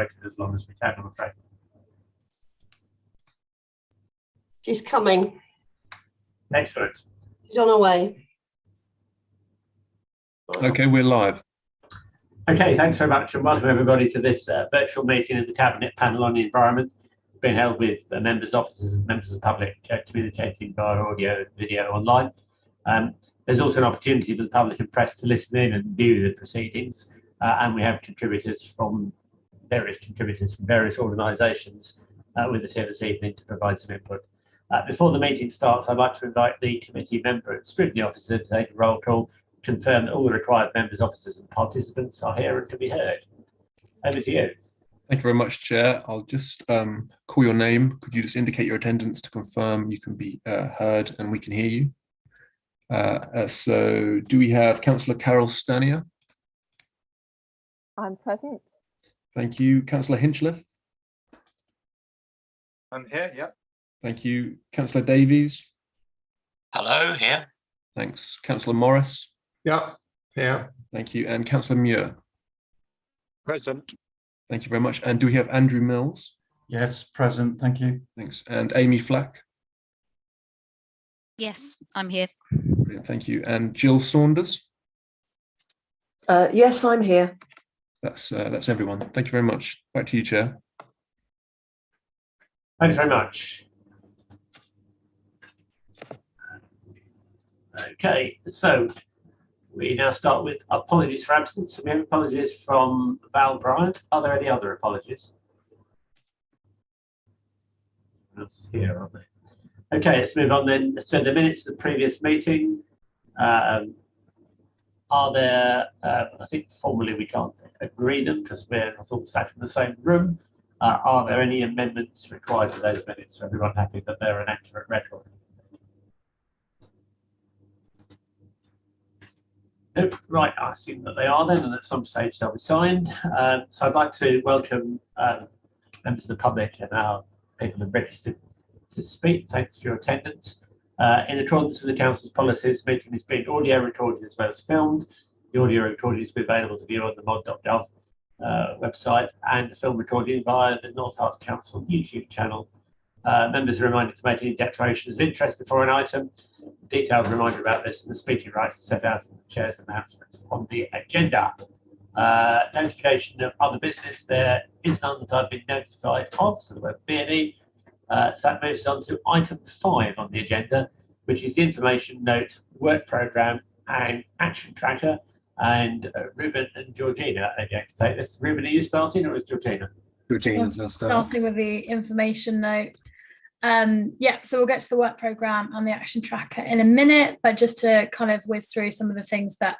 waited as long as we can, I'm afraid. She's coming. Excellent. She's on her way. Okay, we're live. Okay, thanks very much, and welcome everybody to this virtual meeting of the Cabinet Panel on the Environment, being held with members, officers and members of the public communicating via audio and video online. There's also an opportunity for the public and press to listen in and view the proceedings, and we have various contributors from various organisations with us here this evening to provide some input. Before the meeting starts, I'd like to invite the committee member and scrutiny officer to take a roll call, confirm that all the required members, officers and participants are here and can be heard. Over to you. Thank you very much, Chair. I'll just call your name. Could you just indicate your attendance to confirm you can be heard and we can hear you? So do we have Councillor Carol Stanier? I'm present. Thank you. Councillor Hinchliffe? I'm here, yeah. Thank you. Councillor Davies? Hello, here. Thanks. Councillor Morris? Yeah, here. Thank you. And Councillor Muir? Present. Thank you very much. And do we have Andrew Mills? Yes, present. Thank you. Thanks. And Amy Flack? Yes, I'm here. Brilliant. Thank you. And Jill Saunders? Yes, I'm here. That's everyone. Thank you very much. Back to you, Chair. Thanks very much. Okay, so we now start with apologies for absence. So we have apologies from Val Bryant. Are there any other apologies? That's here, aren't they? Okay, let's move on then. So the minutes of the previous meeting, are there, I think formally we can't agree them because we're not all sat in the same room. Are there any amendments required to those minutes? Is everyone happy that they're an accurate record? Nope. Right, I assume that they are then, and at some stage they'll be signed. So I'd like to welcome members of the public and our people who've registered to speak. Thanks for your attendance. In accordance with the Council's policies, the meeting is being audio recorded as well as filmed. The audio recording is available to view on the mod.gov website, and the film recording via the North Herts Council YouTube channel. Members are reminded to make any declarations of interest before an item. Detailed reminder about this and the speaking rights set out in the Chair's announcements on the agenda. Notification of other business, there is none that I've been notified of, so the word B&E. So that moves on to item 5 on the agenda, which is the information note, work programme and action tracker. And Ruben and Georgina are going to take this. Ruben, are you starting or is Georgina? Georgina's now starting with the information note. Yeah, so we'll get to the work programme and the action tracker in a minute, but just to kind of whiz through some of the things that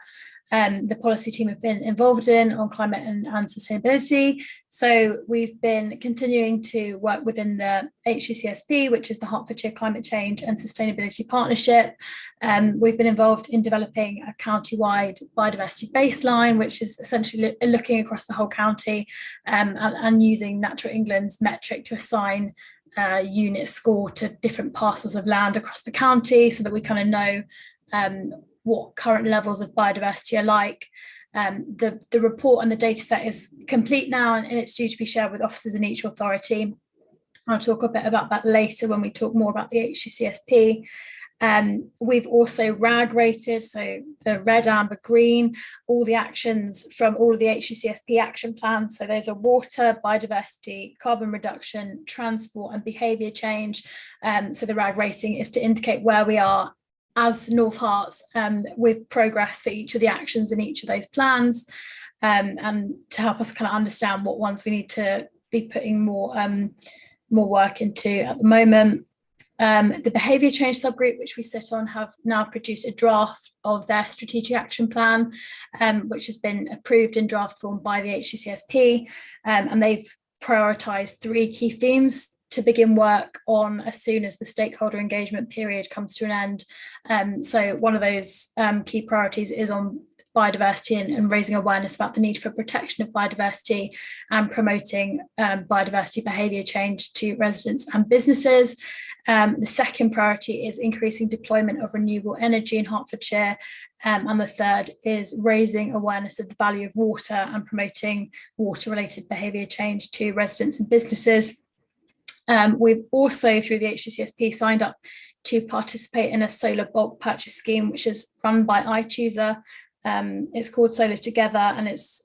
the policy team have been involved in on climate and sustainability. So we've been continuing to work within the HCCSP, which is the Hertfordshire Climate Change and Sustainability Partnership. We've been involved in developing a county-wide biodiversity baseline, which is essentially looking across the whole county and using Natural England's metric to assign unit score to different parcels of land across the county so that we kind of know what current levels of biodiversity are like. The report and the data set is complete now and it's due to be shared with officers in each authority. I'll talk a bit about that later when we talk more about the HCCSP. We've also RAG rated, so the red, amber, green, all the actions from all of the HCCSP action plans. So there's a water, biodiversity, carbon reduction, transport and behaviour change. So the RAG rating is to indicate where we are as North Herts with progress for each of the actions in each of those plans, and to help us kind of understand what ones we need to be putting more work into at the moment. The behaviour change subgroup, which we sit on, have now produced a draft of their strategic action plan, which has been approved in draft form by the HCCSP, and they've prioritised 3 key themes to begin work on as soon as the stakeholder engagement period comes to an end. So one of those key priorities is on biodiversity and raising awareness about the need for protection of biodiversity and promoting biodiversity behaviour change to residents and businesses. The second priority is increasing deployment of renewable energy in Hertfordshire And the third is raising awareness of the value of water and promoting water-related behaviour change to residents and businesses. We've also, through the HCCSP, signed up to participate in a solar bulk purchase scheme, which is run by iChooser. It's called Solar Together, and it's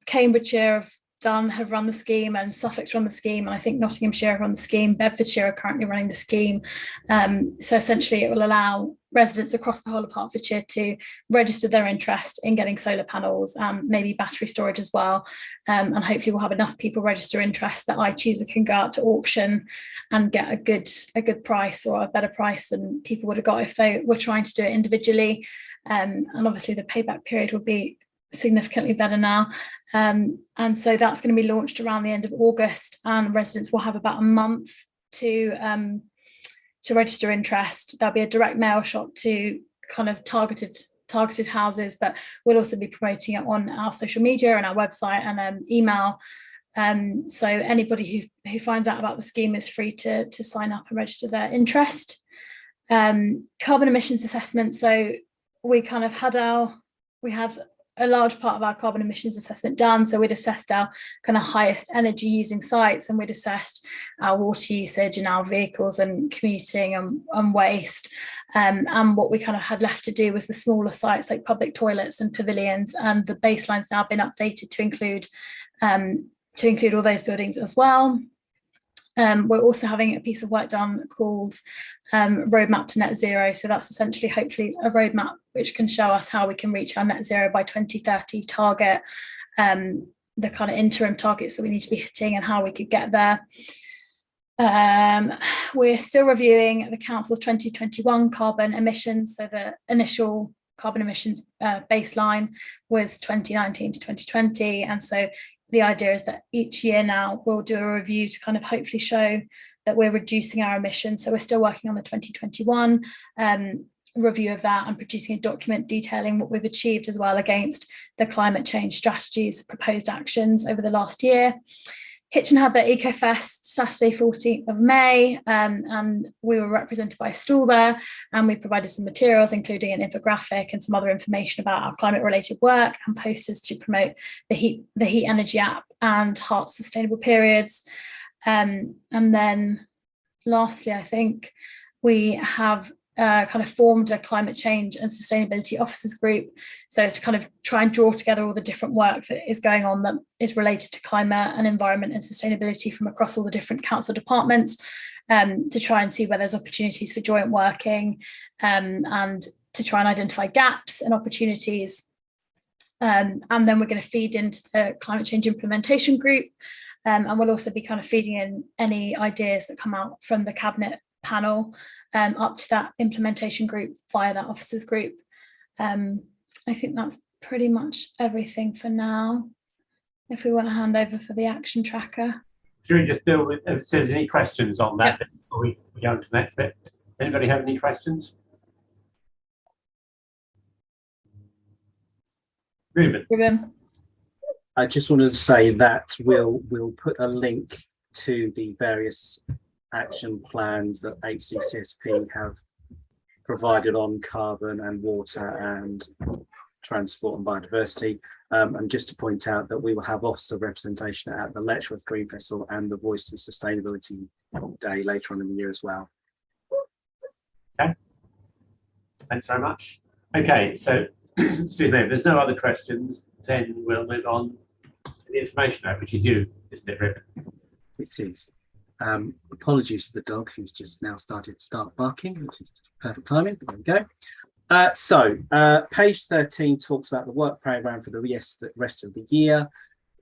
Cambridgeshire have run the scheme, and Suffolk's run the scheme, and I think Nottinghamshire have run the scheme. Bedfordshire are currently running the scheme. So essentially it will allow residents across the whole of Hertfordshire to register their interest in getting solar panels, maybe battery storage as well. And hopefully we'll have enough people register interest that iChooser can go out to auction and get a good price, or a better price than people would have got if they were trying to do it individually. And obviously the payback period will be significantly better now. And so that's going to be launched around the end of August, and residents will have about a month to register interest. There'll be a direct mail shot to kind of targeted houses, but we'll also be promoting it on our social media and our website and email. So anybody who finds out about the scheme is free to sign up and register their interest. Carbon emissions assessment. So we kind of had a large part of our carbon emissions assessment done. So we'd assessed our kind of highest energy using sites, and we'd assessed our water usage in our vehicles and commuting and waste. And what we kind of had left to do was the smaller sites like public toilets and pavilions, and the baseline's now been updated to include all those buildings as well. We're also having a piece of work done called Roadmap to Net Zero. So that's essentially, hopefully, a roadmap which can show us how we can reach our net zero by 2030 target, the kind of interim targets that we need to be hitting and how we could get there. We're still reviewing the Council's 2021 carbon emissions. So the initial carbon emissions baseline was 2019 to 2020. And so the idea is that each year now we'll do a review to kind of hopefully show that we're reducing our emissions. So we're still working on the 2021 review of that, and producing a document detailing what we've achieved as well against the climate change strategies, proposed actions over the last year. Hitchin had their EcoFest Saturday 14th of May, and we were represented by a stall there, and we provided some materials including an infographic and some other information about our climate related work, and posters to promote the Heat Energy app and Heart Sustainable Periods. And then lastly, I think we have kind of formed a climate change and sustainability officers group. So it's to kind of try and draw together all the different work that is going on that is related to climate and environment and sustainability from across all the different council departments, to try and see where there's opportunities for joint working, and to try and identify gaps and opportunities. And then we're going to feed into the climate change implementation group, and we'll also be kind of feeding in any ideas that come out from the cabinet panel up to that implementation group via that officers group. I think that's pretty much everything for now. If we want to hand over for the action tracker. Should we just deal with, if there's any questions on that before we go on to the next bit? Anybody have any questions? Ruben. I just wanted to say that we'll put a link to the various action plans that HCCSP have provided on carbon and water and transport and biodiversity. And just to point out that we will have officer representation at the Letchworth Green Festival and the Voice to Sustainability Day later on in the year as well. Okay, thanks very much. Okay, so excuse me, if there's no other questions, then we'll move on to the information note, which is you, isn't it, Ruben? It is. Apologies for the dog who's just now started to barking, which is just perfect timing, but there we go. So page 13 talks about the work programme for the rest of the year.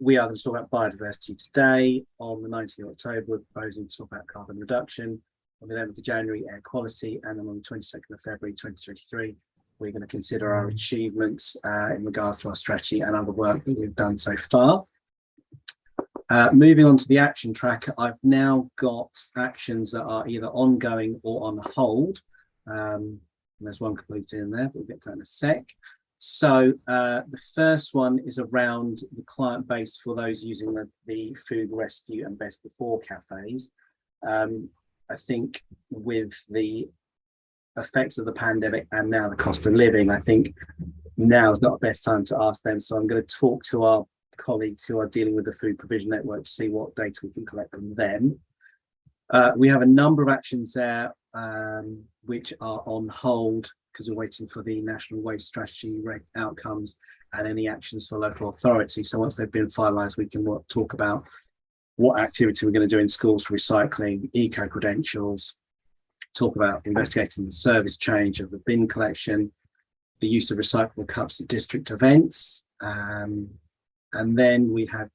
We are going to talk about biodiversity today. On the 19th of October, we're proposing to talk about carbon reduction. On the 11th of January, air quality, and then on the 22nd of February 2023, we're going to consider our achievements in regards to our strategy and other work that we've done so far. Moving on to the action tracker, I've now got actions that are either ongoing or on hold. There's one completed in there, but we'll get to that in a sec. So the first one is around the client base for those using the food rescue and best before cafes. I think with the effects of the pandemic and now the cost of living. I think now is not the best time to ask them. So I'm going to talk to our colleagues who are dealing with the food provision network to see what data we can collect from them. We have a number of actions there which are on hold because we're waiting for the National Waste Strategy outcomes and any actions for local authority. So once they've been finalised, we can talk about what activity we're going to do in schools for recycling, eco-credentials, talk about investigating the service change of the bin collection, the use of recyclable cups at district events. And then we have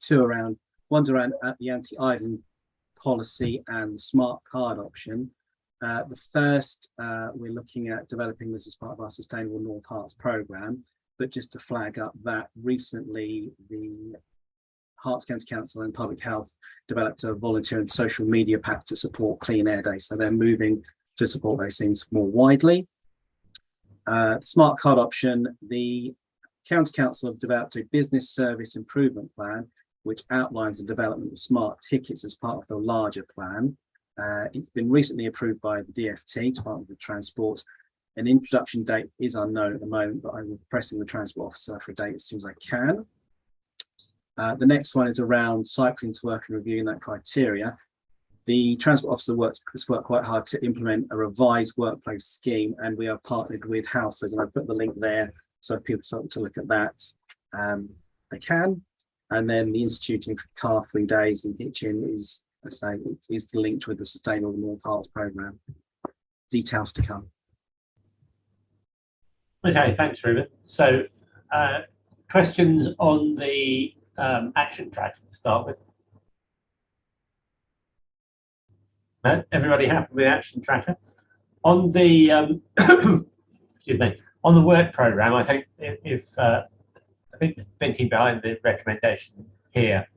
one's around the anti-idling policy and the smart card option. The first we're looking at developing this as part of our Sustainable North Herts programme, but just to flag up that recently the Herts County Council and Public Health developed a volunteer and social media pack to support Clean Air Day. So they're moving to support those things more widely. Smart card option, the County Council have developed a business service improvement plan, which outlines the development of smart tickets as part of the larger plan. It's been recently approved by the DFT, Department of Transport. An introduction date is unknown at the moment, but I'm pressing the Transport Officer for a date as soon as I can. The next one is around cycling to work and reviewing that criteria. The Transport Officer has worked quite hard to implement a revised workplace scheme, and we are partnered with Halfords, and I put the link there, so if people want to look at that, they can. And then the Instituting for Car-Free Days in Hitchin is, as I say, it is linked with the Sustainable North Herts programme. Details to come. Okay, thanks, Ruben. So, questions on the action track to start with? No? Everybody happy with the action tracker? On the excuse me, on the work programme, I think I think the thinking behind the recommendation here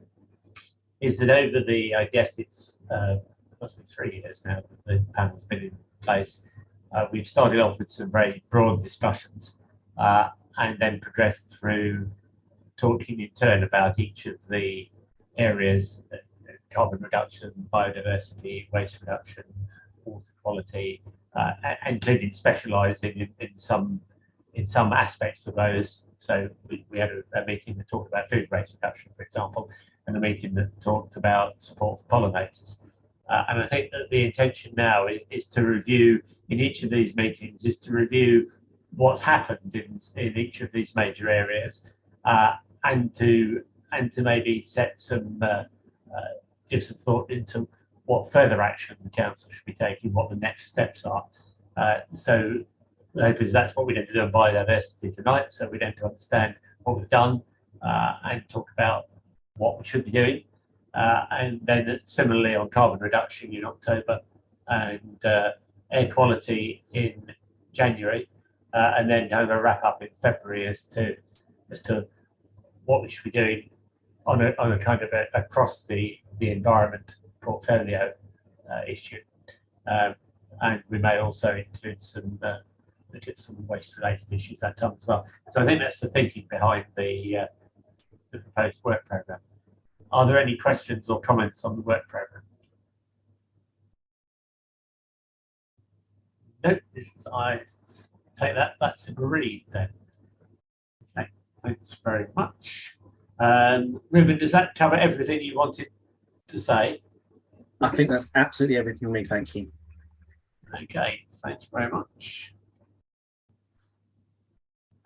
is that over the, I guess it's must be 3 years now that the panel's been in place. We've started off with some very broad discussions and then progressed through talking in turn about each of the areas: carbon reduction, biodiversity, waste reduction, water quality, including specialising in some aspects of those. So we had a meeting that talked about food waste reduction, for example, and a meeting that talked about support for pollinators. And I think that the intention now is to review, in each of these meetings, is to review what's happened in each of these major areas, and to maybe set some give some thought into what further action the council should be taking, what the next steps are. So the hope is that's what we're going to do on biodiversity tonight. So we're going to understand what we've done and talk about what we should be doing. And then similarly on carbon reduction in October and air quality in January, and then have a wrap up in February as to what we should be doing on a kind of across the environment portfolio issue. And we may also include some look at some waste related issues that time as well. So I think that's the thinking behind the proposed work programme. Are there any questions or comments on the work programme? No, I take that's agreed then. Okay, thanks very much. Ruben, does that cover everything you wanted to say? I think that's absolutely everything from me, thank you. Okay, thanks very much.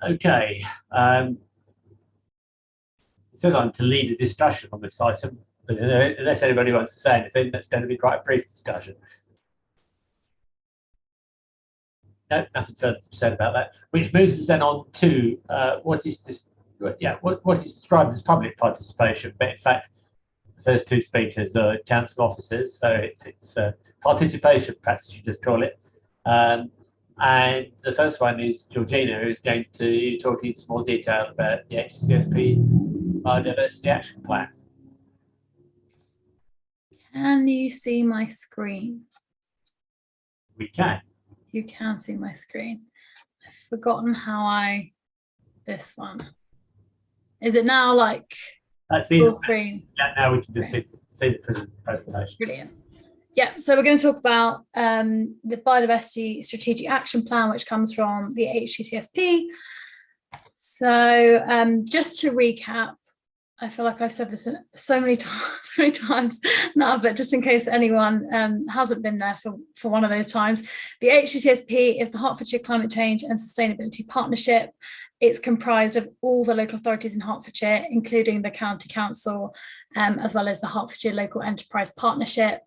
Okay, it says I'm to lead a discussion on this item, but unless anybody wants to say anything, that's going to be quite a brief discussion. No, nothing further to be said about that. Which moves us then on to what is this? Yeah, what is described as public participation, but in fact, the first two speakers are council officers, so it's participation, perhaps you should just call it. And the first one is Georgina, who's going to talk in some more detail about the HCSP Biodiversity Action Plan. Can you see my screen? We can. You can see my screen. I've forgotten how this one. Is it now like That's full it. screen? Yeah, now we can just see the presentation. Brilliant. Yeah, so we're going to talk about the Biodiversity Strategic Action Plan, which comes from the HCCSP. So just to recap, I feel like I've said this so many times now, but just in case anyone hasn't been there for one of those times, the HCCSP is the Hertfordshire Climate Change and Sustainability Partnership. It's comprised of all the local authorities in Hertfordshire, including the County Council, as well as the Hertfordshire Local Enterprise Partnership.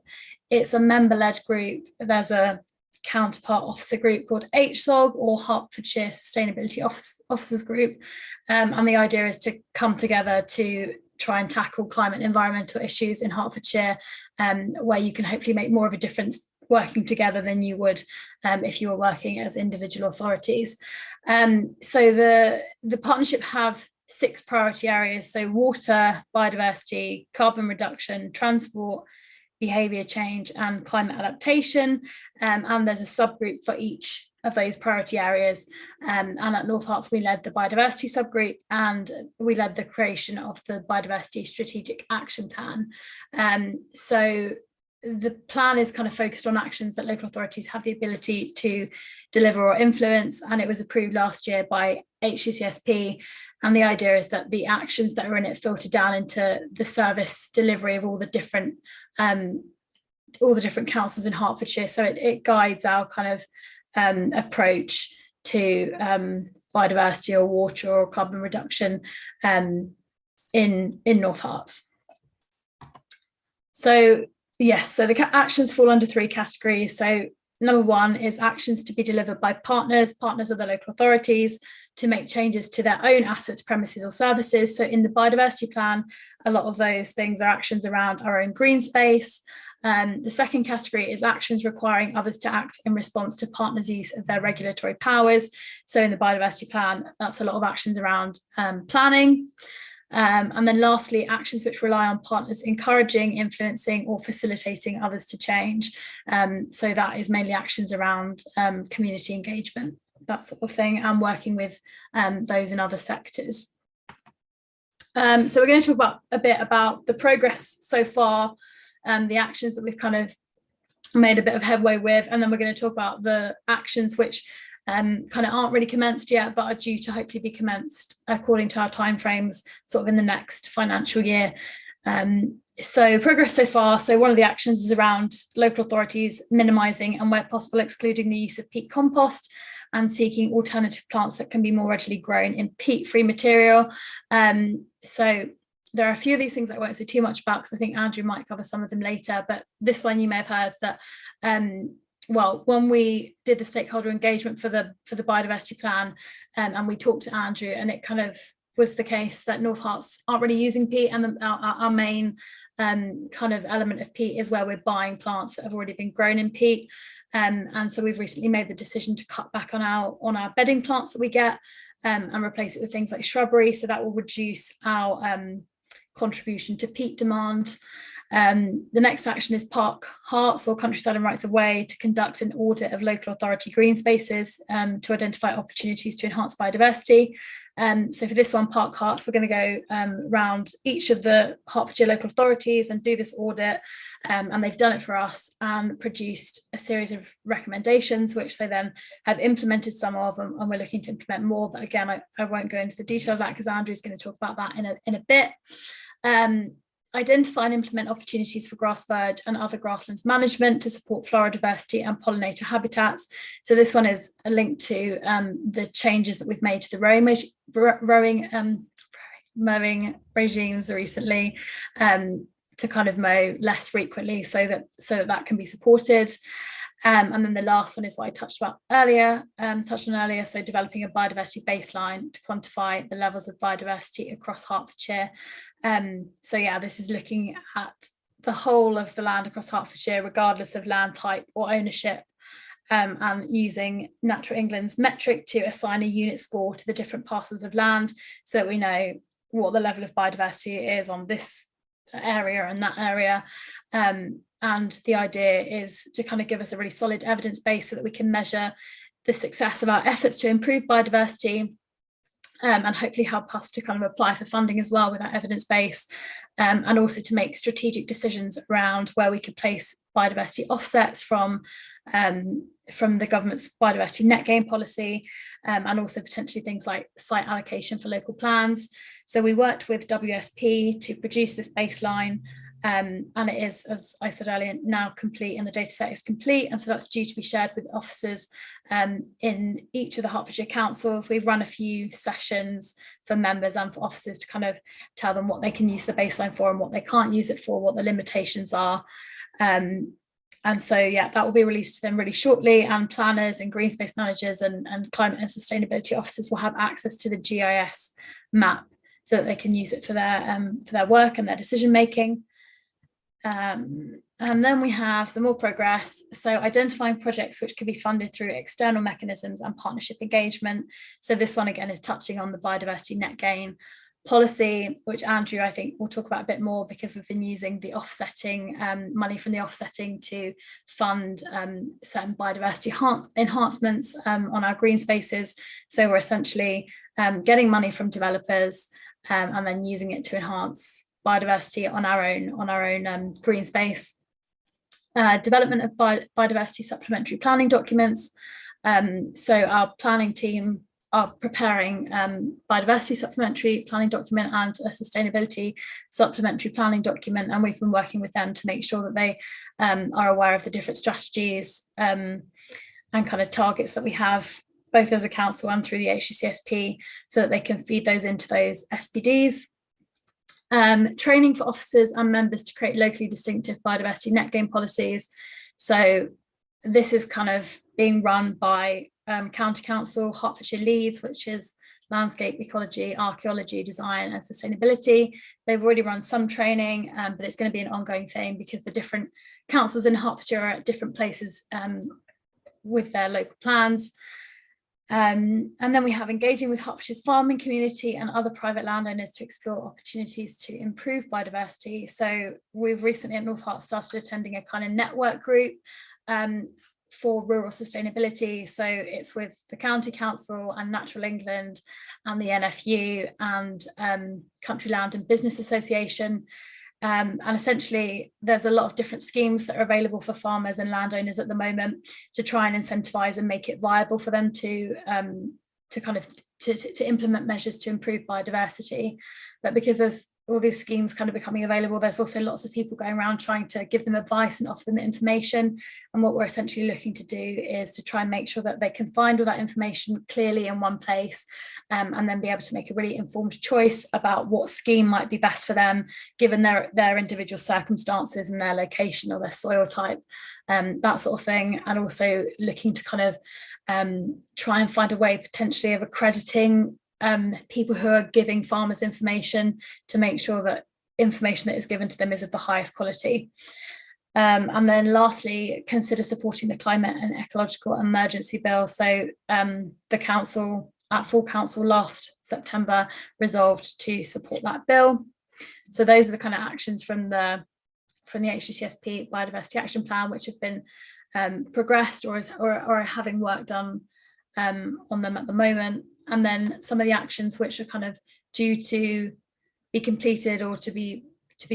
It's a member-led group. There's a counterpart officer group called HSOG, or Hertfordshire Sustainability Officers Group. And the idea is to come together to try and tackle climate and environmental issues in Hertfordshire, where you can hopefully make more of a difference working together than you would if you were working as individual authorities. So the partnership have 6 priority areas: so water, biodiversity, carbon reduction, transport, behaviour change and climate adaptation, and there's a subgroup for each of those priority areas, and at North Herts we led the biodiversity subgroup, and we led the creation of the Biodiversity Strategic Action Plan. So the plan is kind of focused on actions that local authorities have the ability to deliver or influence, and it was approved last year by HCCSP. And the idea is that the actions that are in it filter down into the service delivery of all the different councils in Hertfordshire. So it guides our kind of approach to biodiversity or water or carbon reduction in North Herts. So yes, so the actions fall under 3 categories. So number 1 is actions to be delivered by partners of the local authorities to make changes to their own assets, premises or services. So in the biodiversity plan, a lot of those things are actions around our own green space. The second category is actions requiring others to act in response to partners' use of their regulatory powers. So in the biodiversity plan, that's a lot of actions around planning. And then lastly, actions which rely on partners encouraging, influencing or facilitating others to change. So that is mainly actions around community engagement, that sort of thing, and working with those in other sectors. So we're going to talk a bit about the progress so far, the actions that we've kind of made a bit of headway with, and then we're going to talk about the actions which kind of aren't really commenced yet, but are due to hopefully be commenced according to our timeframes, sort of in the next financial year. So progress so far. So one of the actions is around local authorities minimising and where possible excluding the use of peat compost and seeking alternative plants that can be more readily grown in peat-free material. So there are a few of these things that I won't say too much about because I think Andrew might cover some of them later, but this one you may have heard that well, when we did the stakeholder engagement for the biodiversity plan, and we talked to Andrew, and it kind of was the case that North Herts aren't really using peat, and our main kind of element of peat is where we're buying plants that have already been grown in peat, and so we've recently made the decision to cut back on our bedding plants that we get, and replace it with things like shrubbery, so that will reduce our contribution to peat demand. The next action is Park Herts, or Countryside and Rights of Way, to conduct an audit of local authority green spaces to identify opportunities to enhance biodiversity. So for this one, Park Herts, we're going to go around each of the Hertfordshire local authorities and do this audit, and they've done it for us and produced a series of recommendations which they then have implemented some of, and we're looking to implement more, but again I won't go into the detail of that because Andrew's going to talk about that in a bit. Identify and implement opportunities for grass bird and other grasslands management to support flora diversity and pollinator habitats. So this one is a link to the changes that we've made to the mowing regimes recently, to kind of mow less frequently so that can be supported. And then the last one is what I touched on earlier, so developing a biodiversity baseline to quantify the levels of biodiversity across Hertfordshire. So yeah, this is looking at the whole of the land across Hertfordshire, regardless of land type or ownership, and using Natural England's metric to assign a unit score to the different parcels of land so that we know what the level of biodiversity is on this area and that area. And the idea is to kind of give us a really solid evidence base so that we can measure the success of our efforts to improve biodiversity, and hopefully help us to kind of apply for funding as well with that evidence base, and also to make strategic decisions around where we could place biodiversity offsets from the government's biodiversity net gain policy, and also potentially things like site allocation for local plans. So we worked with WSP to produce this baseline, and it is, as I said earlier, now complete, and the data set is complete, and so that's due to be shared with officers in each of the Hertfordshire councils. We've run a few sessions for members and for officers to kind of tell them what they can use the baseline for and what they can't use it for, what the limitations are. And so, yeah, that will be released to them really shortly, and planners and green space managers and climate and sustainability officers will have access to the GIS map so that they can use it for their work and their decision making. And then we have some more progress. So identifying projects which could be funded through external mechanisms and partnership engagement. So this one again is touching on the biodiversity net gain policy, which Andrew, I think, will talk about a bit more, because we've been using the offsetting money from the offsetting to fund certain biodiversity enhancements on our green spaces. So we're essentially getting money from developers and then using it to enhance biodiversity on our own green space. Development of biodiversity supplementary planning documents. So our planning team are preparing biodiversity supplementary planning document and a sustainability supplementary planning document, and we've been working with them to make sure that they are aware of the different strategies and kind of targets that we have, both as a council and through the HCCSP, so that they can feed those into those SPDs. Training for officers and members to create locally distinctive biodiversity net gain policies. So this is kind of being run by County Council, Hertfordshire Leeds, which is landscape, ecology, archaeology, design and sustainability. They've already run some training, but it's going to be an ongoing thing because the different councils in Hertfordshire are at different places with their local plans. And then we have engaging with Hertfordshire's farming community and other private landowners to explore opportunities to improve biodiversity. So we've recently at North Hart started attending a kind of network group for rural sustainability. So it's with the County Council and Natural England and the NFU and Country Land and Business Association. And essentially, there's a lot of different schemes that are available for farmers and landowners at the moment to try and incentivize and make it viable for them to implement measures to improve biodiversity. But because there's all these schemes kind of becoming available, there's also lots of people going around trying to give them advice and offer them information. And what we're essentially looking to do is to try and make sure that they can find all that information clearly in one place, and then be able to make a really informed choice about what scheme might be best for them, given their individual circumstances and their location or their soil type, that sort of thing. And also looking to kind of try and find a way potentially of accrediting people who are giving farmers information to make sure that information that is given to them is of the highest quality. And then lastly, consider supporting the climate and ecological emergency bill. So the council, at full council last September, resolved to support that bill. So those are the kind of actions from the HCCSP Biodiversity Action Plan, which have been progressed or are having work done on them at the moment. And then some of the actions which are kind of due to be completed or to be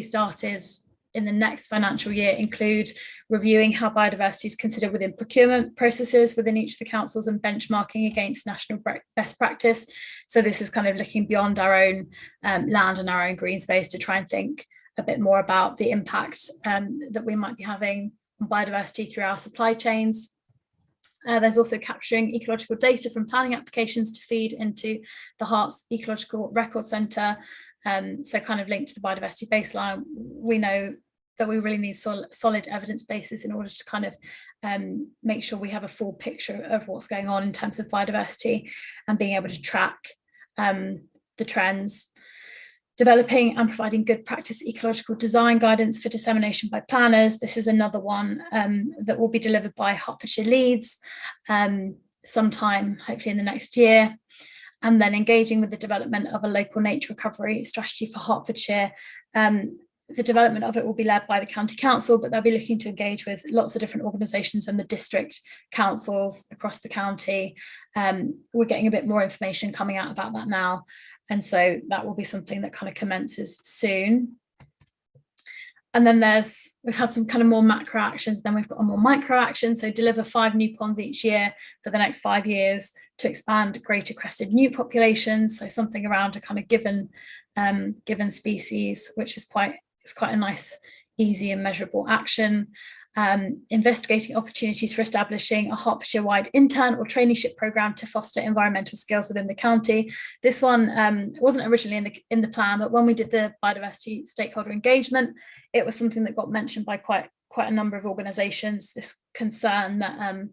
started in the next financial year include reviewing how biodiversity is considered within procurement processes within each of the councils and benchmarking against national best practice. So this is kind of looking beyond our own land and our own green space to try and think a bit more about the impact that we might be having on biodiversity through our supply chains. There's also capturing ecological data from planning applications to feed into the Herts Ecological Record Centre. So kind of linked to the biodiversity baseline, we know that we really need solid evidence bases in order to kind of make sure we have a full picture of what's going on in terms of biodiversity and being able to track the trends. Developing and providing good practice ecological design guidance for dissemination by planners. This is another one that will be delivered by Hertfordshire Leeds sometime, hopefully in the next year. And then engaging with the development of a local nature recovery strategy for Hertfordshire. the development of it will be led by the county council, but they'll be looking to engage with lots of different organisations and the district councils across the county. We're getting a bit more information coming out about that now. And so that will be something that kind of commences soon. And then we've had some kind of more macro actions, then we've got a more micro action. So deliver 5 new ponds each year for the next 5 years to expand greater crested newt populations. So something around a kind of given species, which is quite a nice, easy and measurable action. Investigating opportunities for establishing a Hertfordshire-wide intern or traineeship programme to foster environmental skills within the county. This one wasn't originally in the plan, but when we did the biodiversity stakeholder engagement, it was something that got mentioned by quite a number of organisations, this concern that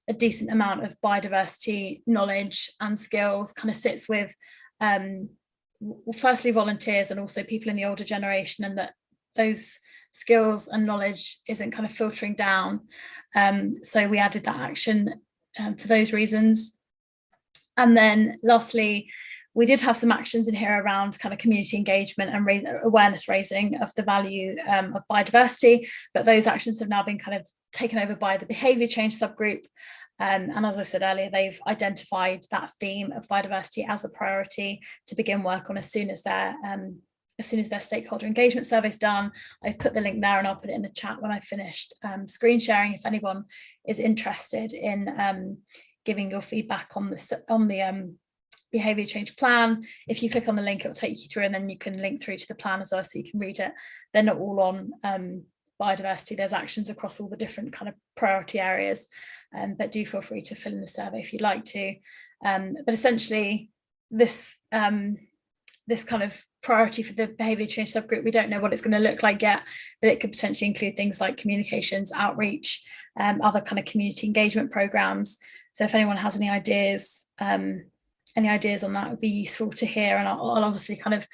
a decent amount of biodiversity knowledge and skills kind of sits with firstly volunteers and also people in the older generation, and that those skills and knowledge isn't kind of filtering down. So we added that action for those reasons. And then lastly, we did have some actions in here around kind of community engagement and awareness raising of the value of biodiversity, but those actions have now been kind of taken over by the behaviour change subgroup. And as I said earlier, they've identified that theme of biodiversity as a priority to begin work on as soon as their stakeholder engagement survey's done. I've put the link there and I'll put it in the chat when I've finished screen sharing if anyone is interested in giving your feedback on the behaviour change plan. If you click on the link, it will take you through, and then you can link through to the plan as well so you can read it. They're not all on biodiversity. There's actions across all the different kind of priority areas, but do feel free to fill in the survey if you'd like to. But essentially this kind of priority for the behaviour change subgroup, we don't know what it's going to look like yet, but it could potentially include things like communications, outreach, other kind of community engagement programs. So if anyone has any ideas on that, would be useful to hear, and I'll obviously kind of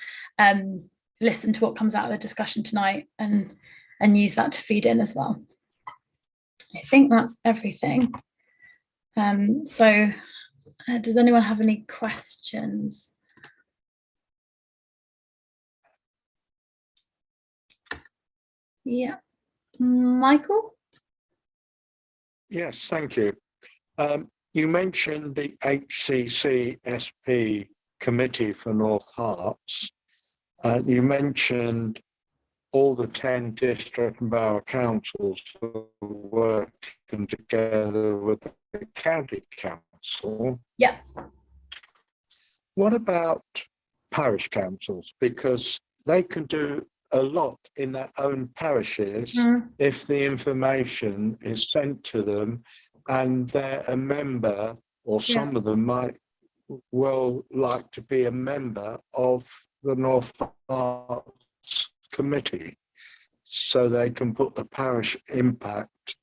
listen to what comes out of the discussion tonight and use that to feed in as well. I think that's everything. So does anyone have any questions? Yeah, Michael? Yes, thank you. You mentioned the HCCSP committee for North Herts. You mentioned all the 10 district and borough councils working together with the county council. Yeah. What about parish councils? Because they can do a lot in their own parishes if the information is sent to them and they're a member, or some of them might well like to be a member of the North Herts committee, so they can put the parish impact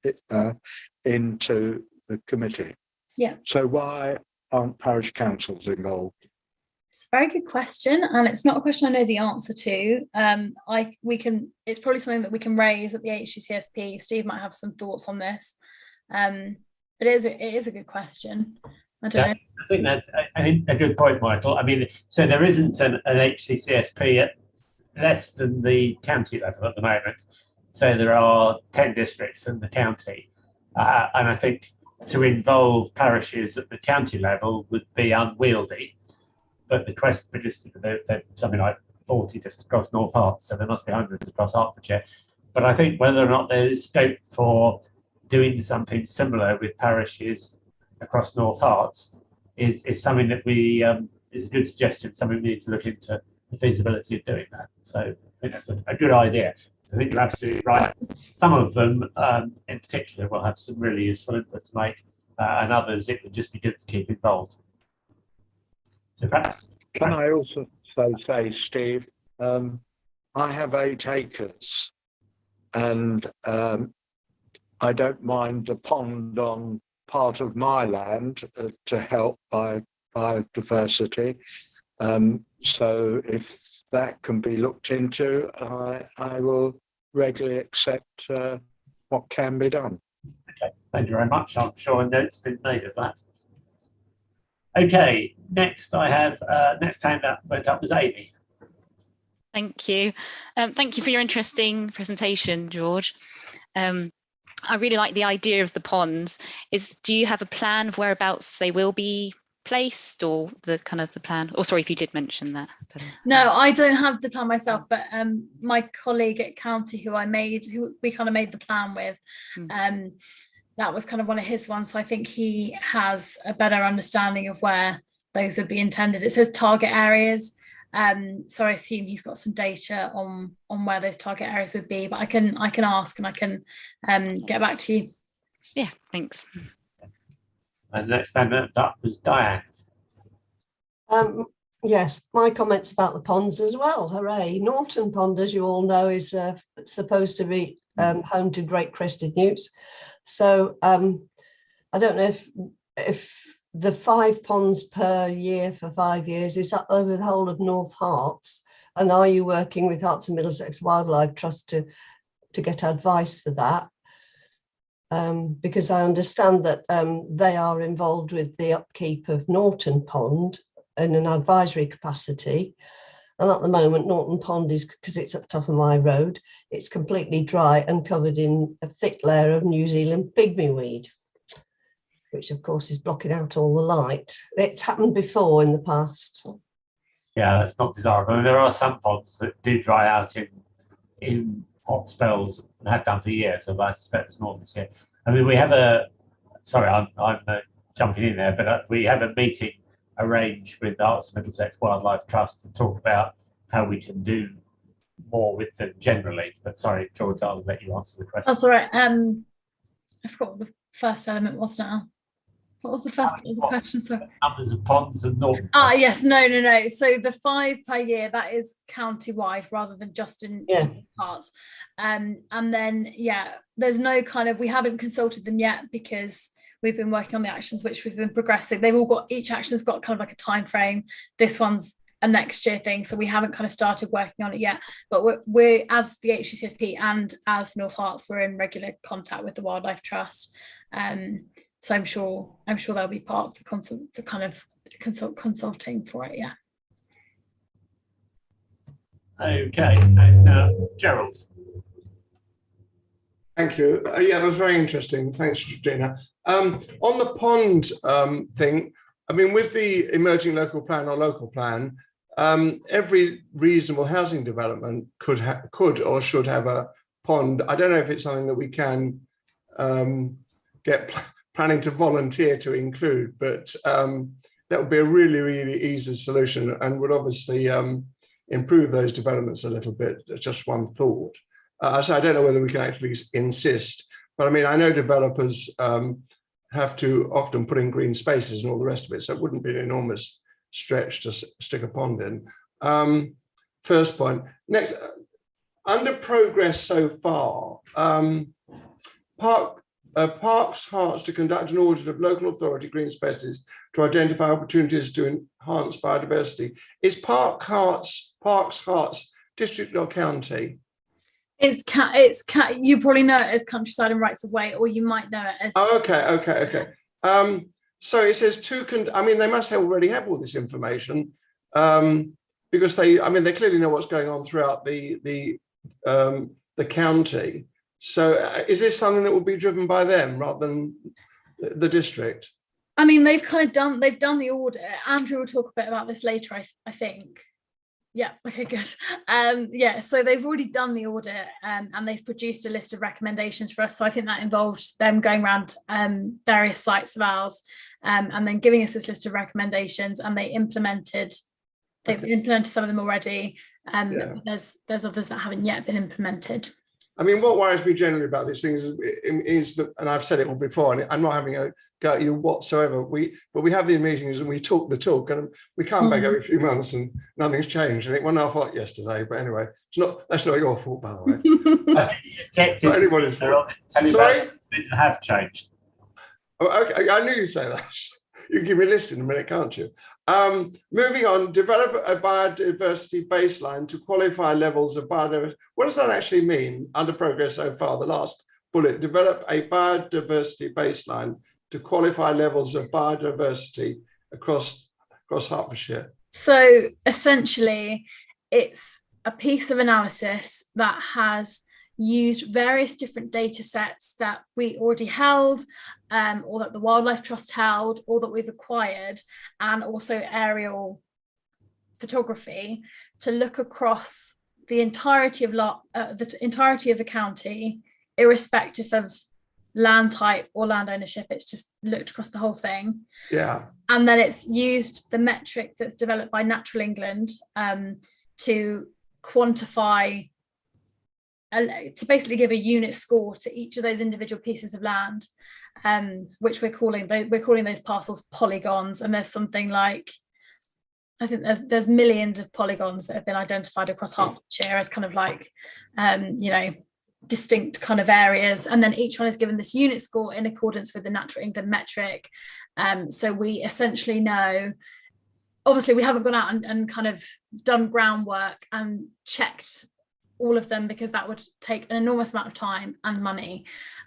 into the committee. Yeah. So why aren't parish councils involved? It's a very good question, and it's not a question I know the answer to. It's probably something that we can raise at the HCCSP. Steve might have some thoughts on this, but it is a good question. I don't know. I think that's a good point, Michael. I mean, so there isn't an HCCSP at less than the county level at the moment. So there are 10 districts in the county, and I think to involve parishes at the county level would be unwieldy. But the quest registered, there's something like 40 just across North Herts, so there must be hundreds across Hertfordshire. But I think whether or not there is scope for doing something similar with parishes across North Herts is something that is a good suggestion, something we need to look into the feasibility of doing that. So I think that's a good idea. So I think you're absolutely right. Some of them in particular will have some really useful input to make, and others it would just be good to keep involved. So perhaps. Can I also say, Steve, I have 8 acres, and I don't mind a pond on part of my land to help biodiversity. So if that can be looked into, I will regularly accept what can be done. Okay, thank you very much. I'm sure a note's been made of that. Okay, next I have next hand up was Amy. Thank you. Thank you for your interesting presentation, George. I really like the idea of the ponds. Do you have a plan of whereabouts they will be placed, or the plan? Or sorry if you did mention that. No, I don't have the plan myself, but my colleague at County who we kind of made the plan with, that was kind of one of his ones. So I think he has a better understanding of where those would be intended. It says target areas. So I assume he's got some data on where those target areas would be, but I can ask and I can get back to you. Yeah, thanks. And next time up was Diane. Yes, my comments about the ponds as well. Hooray. Norton Pond, as you all know, is supposed to be home to great crested newts. So I don't know if the 5 ponds per year for 5 years is up over the whole of North Herts, and are you working with Herts and Middlesex Wildlife Trust to get advice for that? Because I understand that they are involved with the upkeep of Norton Pond in an advisory capacity. And at the moment, Norton Pond is, because it's up top of my road, it's completely dry and covered in a thick layer of New Zealand pygmy-weed, which of course is blocking out all the light. It's happened before in the past. Yeah, that's not desirable. There are some ponds that do dry out in hot spells and have done for years, so I suspect it's more this year. I mean, we have I'm jumping in there, but we have a meeting arranged with the Herts and Middlesex Wildlife Trust to talk about how we can do more with them generally. But sorry, George, I'll let you answer the question. That's all right. I forgot what the first element was now. What was the first question? Sorry. Numbers of ponds and Norton. Yes, no. So the 5 per year, that is county-wide rather than just in parts. And then, there's no we haven't consulted them yet because we've been working on the actions which we've been progressing. They've all got, each action's got kind of like a time frame. This one's a next year thing, so we haven't kind of started working on it yet. But we're as the HCCSP and as North Herts, we're in regular contact with the Wildlife Trust. So I'm sure they'll be part of the consulting for it. Yeah. Okay, and Gerald. Thank you. Yeah, that was very interesting. Thanks, Georgina. On the pond thing, I mean, with the emerging local plan or local plan, every reasonable housing development could or should have a pond. I don't know if it's something that we can get planning to volunteer to include, but that would be a really, really easy solution and would obviously improve those developments a little bit. Just one thought. So I don't know whether we can actually insist, but I mean, I know developers have to often put in green spaces and all the rest of it, so it wouldn't be an enormous stretch to stick a pond in. First point. Next, under progress so far, Parks Herts to conduct an audit of local authority green spaces to identify opportunities to enhance biodiversity. Is Parks Herts district or county? It's you probably know it as Countryside and Rights of Way, or you might know it as. Oh, okay. So it says I mean, they must already have all this information because they clearly know what's going on throughout the county. So is this something that will be driven by them rather than the district? I mean, they've done the audit. Andrew will talk a bit about this later, I think. Yeah, okay, good. So they've already done the audit and they've produced a list of recommendations for us. So I think that involved them going around various sites of ours and then giving us this list of recommendations, and they've implemented some of them already. There's others that haven't yet been implemented. I mean, what worries me generally about these things is that, and I've said it all before, and I'm not having a go at you whatsoever. But we have these meetings and we talk the talk, and we come back every few months and nothing's changed. And it went off hot yesterday, but anyway, that's not your fault, by the way. Not anybody's fault. Sorry, things have changed. Oh, okay, I knew you'd say that. You can give me a list in a minute, can't you? Moving on, develop a biodiversity baseline to qualify levels of biodiversity. What does that actually mean under progress so far? The last bullet, develop a biodiversity baseline to qualify levels of biodiversity across Hertfordshire. So essentially, it's a piece of analysis that has used various different data sets that we already held, or that the Wildlife Trust held, or that we've acquired, and also aerial photography to look across the entirety of the county, irrespective of land type or land ownership. It's just looked across the whole thing. Yeah. And then it's used the metric that's developed by Natural England to quantify, to basically give a unit score to each of those individual pieces of land, which we're calling those parcels polygons. And there's something like, I think there's millions of polygons that have been identified across Hertfordshire as kind of like, distinct kind of areas. And then each one is given this unit score in accordance with the Natural England metric. So we essentially know, obviously we haven't gone out and kind of done groundwork and checked all of them, because that would take an enormous amount of time and money.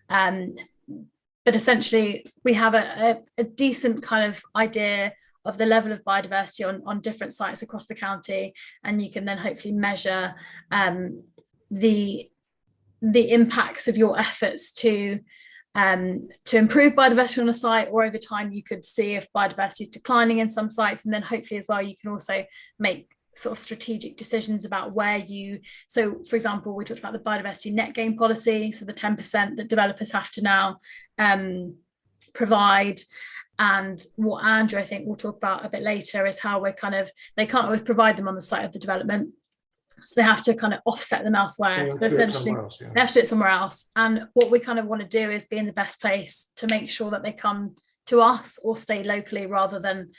But essentially we have a decent kind of idea of the level of biodiversity on different sites across the county, and you can then hopefully measure the impacts of your efforts to improve biodiversity on a site, or over time you could see if biodiversity is declining in some sites, and then hopefully as well you can also make sort of strategic decisions about where you, so for example we talked about the biodiversity net gain policy, so the 10% that developers have to now provide. And what Andrew I think we'll talk about a bit later is how we're they can't always provide them on the site of the development, so they have to kind of offset them elsewhere. So essentially they have to do it somewhere else. And what we kind of want to do is be in the best place to make sure that they come to us or stay locally, rather than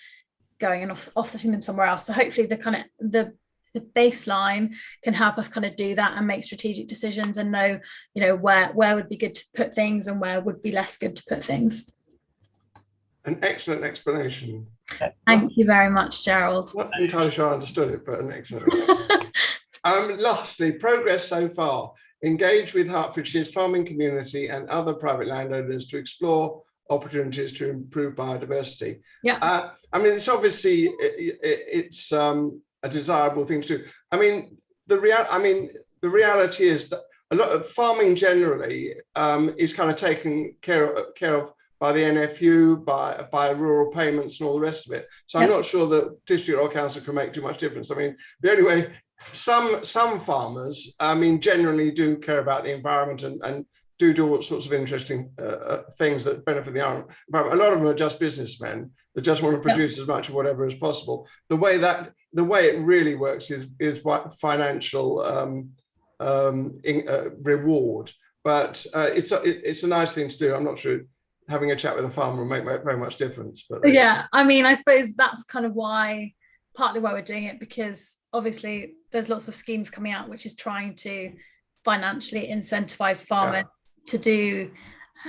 going and offsetting them somewhere else. So hopefully the baseline can help us kind of do that and make strategic decisions and know, where would be good to put things and where would be less good to put things. An excellent explanation. Thank you very much, Gerald. Not entirely sure I understood it, but an excellent. Lastly, progress so far. Engage with Hertfordshire's farming community and other private landowners to explore opportunities to improve biodiversity. Yeah. It's obviously it's a desirable thing to do. The reality is that a lot of farming generally is kind of taken care of by the NFU, by rural payments and all the rest of it. So I'm not sure that district or council can make too much difference. The only way, some farmers, generally do care about the environment and do all sorts of interesting things that benefit the environment. A lot of them are just businessmen that just want to produce as much of whatever as possible. The way it really works is what financial reward, but it's a nice thing to do. I'm not sure having a chat with a farmer will make very much difference. But I suppose that's kind of partly why we're doing it, because obviously there's lots of schemes coming out which is trying to financially incentivize farmers to do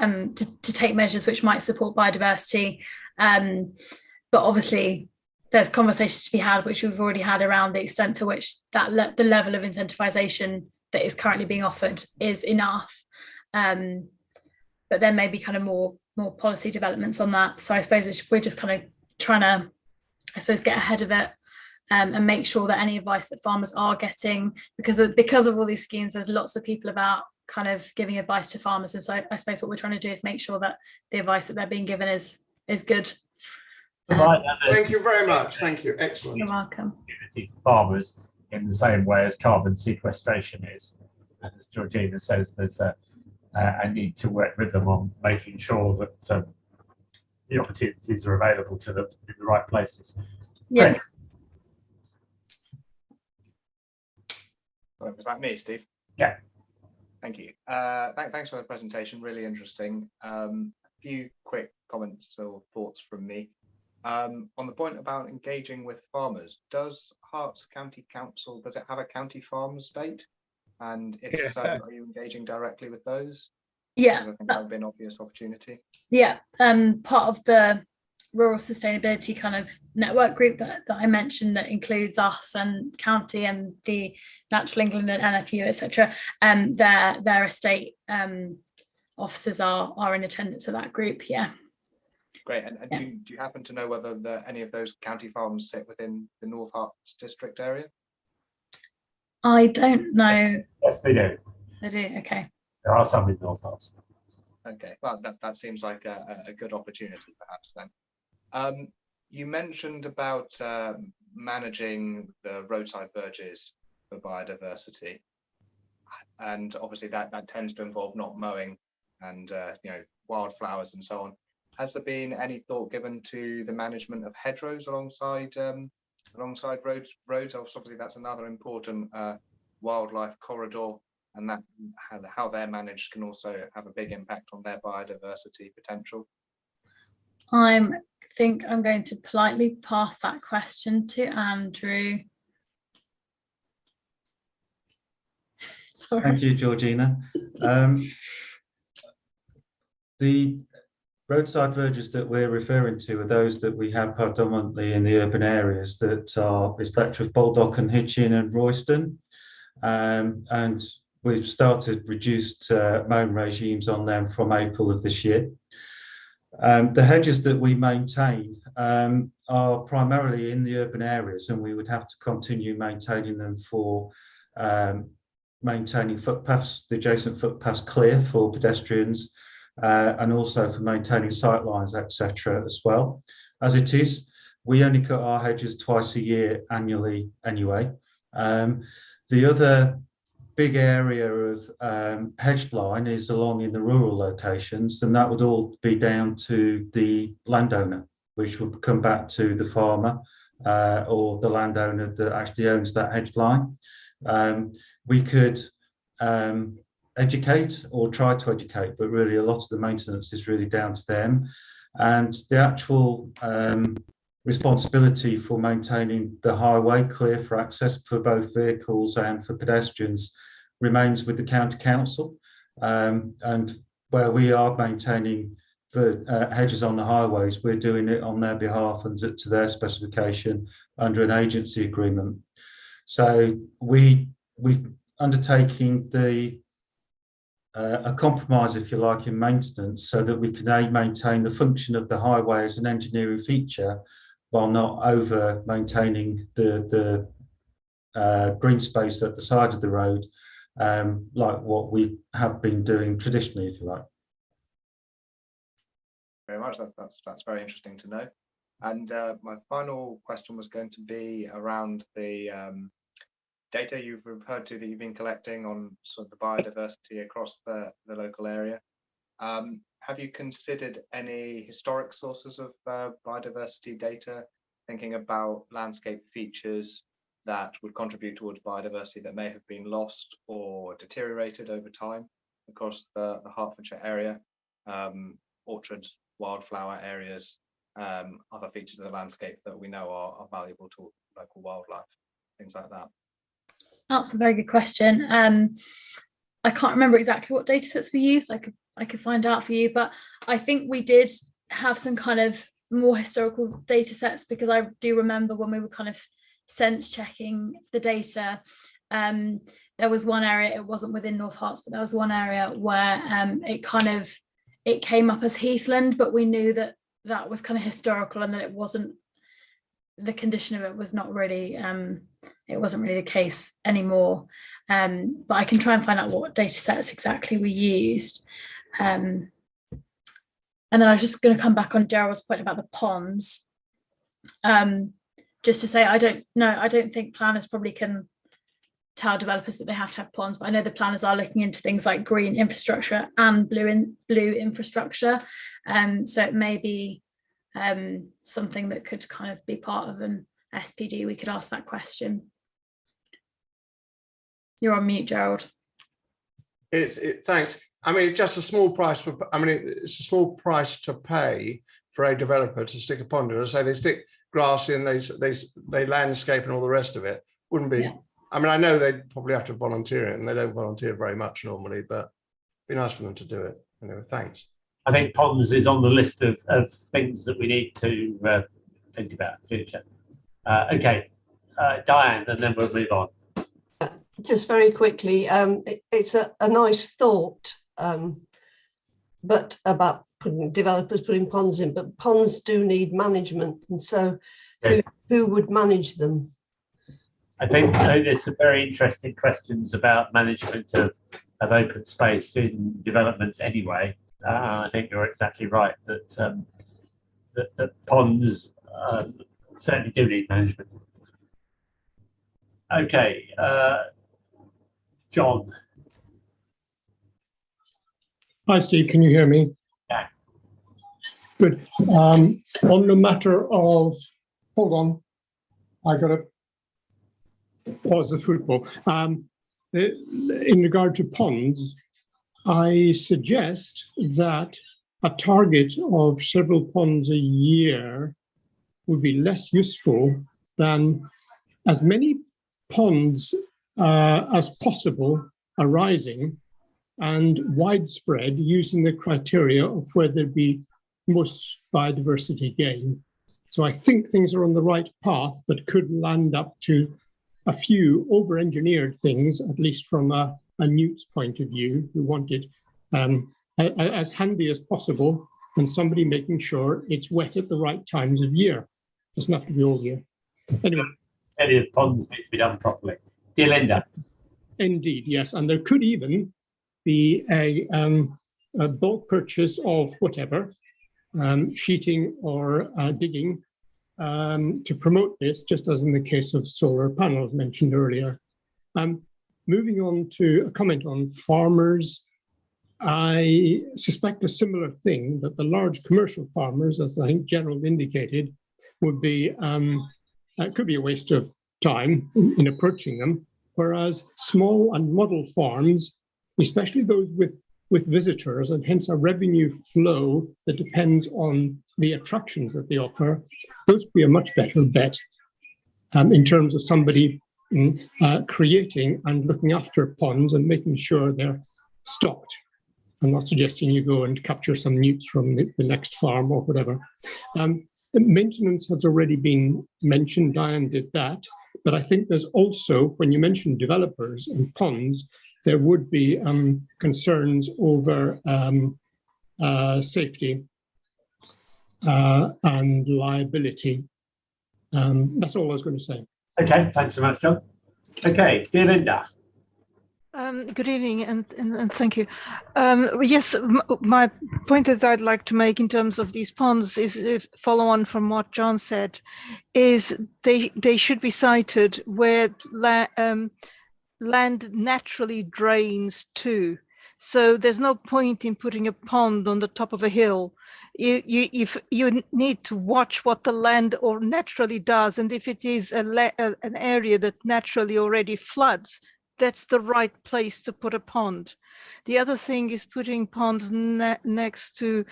to take measures which might support biodiversity, but obviously there's conversations to be had, which we've already had, around the extent to which that the level of incentivization that is currently being offered is enough, but there may be kind of more policy developments on that. So I suppose we're just kind of trying to get ahead of it, and make sure that any advice that farmers are getting, because of all these schemes, there's lots of people about kind of giving advice to farmers, and so I suppose what we're trying to do is make sure that the advice that they're being given is good. Thank you very much. Thank you. Excellent. You're welcome. For farmers in the same way as carbon sequestration is, and as Georgina says, there's a need to work with them on making sure that the opportunities are available to them in the right places. Yeah. Chris. Was that me, Steve? Yeah. Thank you. Thanks for the presentation. Really interesting. A few quick comments or thoughts from me. On the point about engaging with farmers, does Herts County Council, does it have a county farm estate? And if so, are you engaging directly with those? Yeah. Because I think that would be an obvious opportunity. Yeah. Part of the rural sustainability kind of network group that I mentioned, that includes us and county and the Natural England and NFU, etc. Their estate officers are in attendance at that group. Yeah. Great. And do you happen to know whether any of those county farms sit within the North Herts district area? I don't know. Yes, they do. They do. Okay. There are some in North Wales. Okay, well, that seems like a good opportunity, perhaps then. You mentioned about managing the roadside verges for biodiversity, and obviously that tends to involve not mowing and wildflowers and so on. Has there been any thought given to the management of hedgerows alongside roads? Obviously, that's another important wildlife corridor, and that how they're managed can also have a big impact on their biodiversity potential. I think I'm going to politely pass that question to Andrew. Sorry. Thank you, Georgina. The roadside verges that we're referring to are those that we have predominantly in the urban areas that are respective of Baldock and Hitchin and Royston. And we've started reduced mowing regimes on them from April of this year. The hedges that we maintain are primarily in the urban areas, and we would have to continue maintaining them for maintaining footpaths, the adjacent footpaths clear for pedestrians, and also for maintaining sight lines, etc. as well. As it is, we only cut our hedges twice a year annually anyway. The other big area of hedged line is along in the rural locations, and that would all be down to the landowner, which would come back to the farmer or the landowner that actually owns that hedged line. We could educate or try to educate, but really a lot of the maintenance is really down to them. And the actual responsibility for maintaining the highway clear for access for both vehicles and for pedestrians remains with the county council. And where we are maintaining the hedges on the highways, we're doing it on their behalf and to their specification under an agency agreement. So we've undertaking a compromise, if you like, in maintenance, so that we can maintain the function of the highway as an engineering feature while not over maintaining the green space at the side of the road, like what we have been doing traditionally, if you like. Very much. That's very interesting to know. And my final question was going to be around the data you've referred to that you've been collecting on sort of the biodiversity across the local area. Have you considered any historic sources of biodiversity data, thinking about landscape features that would contribute towards biodiversity that may have been lost or deteriorated over time across the Hertfordshire area, orchards, wildflower areas, other features of the landscape that we know are valuable to local wildlife, things like that? That's a very good question. I can't remember exactly what data sets we used. I could find out for you, but I think we did have some kind of more historical data sets, because I do remember when we were kind of sense checking the data, there was one area, it wasn't within North Herts, but there was one area where it came up as heathland, but we knew that that was kind of historical and that it wasn't, the condition of it was not really, it wasn't really the case anymore. But I can try and find out what data sets exactly we used. And then I was just going to come back on Gerald's point about the ponds. Just to say, I don't think planners probably can tell developers that they have to have ponds, but I know the planners are looking into things like green infrastructure and blue infrastructure. So it may be something that could kind of be part of an SPD. We could ask that question. You're on mute, Gerald. Thanks. I mean, just a small price for. I mean, it's a small price to pay for a developer to stick a pond in. Say they stick grass in, they landscape and all the rest of it. Wouldn't be. Yeah. I mean, I know they'd probably have to volunteer it, and they don't volunteer very much normally, but it'd be nice for them to do it. Anyway, thanks. I think ponds is on the list of things that we need to think about in the future. Okay, Diane, and then we'll move on. Just very quickly, it's a nice thought, but about developers putting ponds in, but ponds do need management, and so who would manage them? I think there's some very interesting questions about management of open space in developments anyway. I think you're exactly right that that ponds certainly do need management. Okay, John. Hi, Steve. Can you hear me? Yeah. Good. On the matter of, hold on, I got to pause the football. In regard to ponds, I suggest that a target of several ponds a year would be less useful than as many ponds as possible arising and widespread using the criteria of where there'd be most biodiversity gain. So I think things are on the right path, but could land up to a few over-engineered things, at least from a newt's point of view, who want it as handy as possible, and somebody making sure it's wet at the right times of year. It doesn't have to be all year. Anyway. Plenty of ponds need to be done properly. Dear Linda. Indeed, yes. And there could even be a bulk purchase of whatever, sheeting or digging, to promote this, just as in the case of solar panels mentioned earlier. Moving on to a comment on farmers, I suspect a similar thing, that the large commercial farmers, as I think Gerald indicated, would be, could be a waste of time in approaching them, whereas small and model farms, especially those with visitors and hence a revenue flow that depends on the attractions that they offer, those would be a much better bet in terms of somebody creating and looking after ponds and making sure they're stocked. I'm not suggesting you go and capture some newts from the next farm or whatever. Maintenance has already been mentioned, Diane did that, but I think there's also, when you mention developers and ponds, there would be concerns over safety and liability. That's all I was going to say. Okay, thanks so much, John. Okay, dear Linda. Good evening and thank you. Yes, my point that I'd like to make in terms of these ponds is, if follow on from what John said, is they should be sited where land naturally drains to. So there's no point in putting a pond on the top of a hill. You need to watch what the land or naturally does, and if it is an area that naturally already floods, that's the right place to put a pond. The other thing is putting ponds next to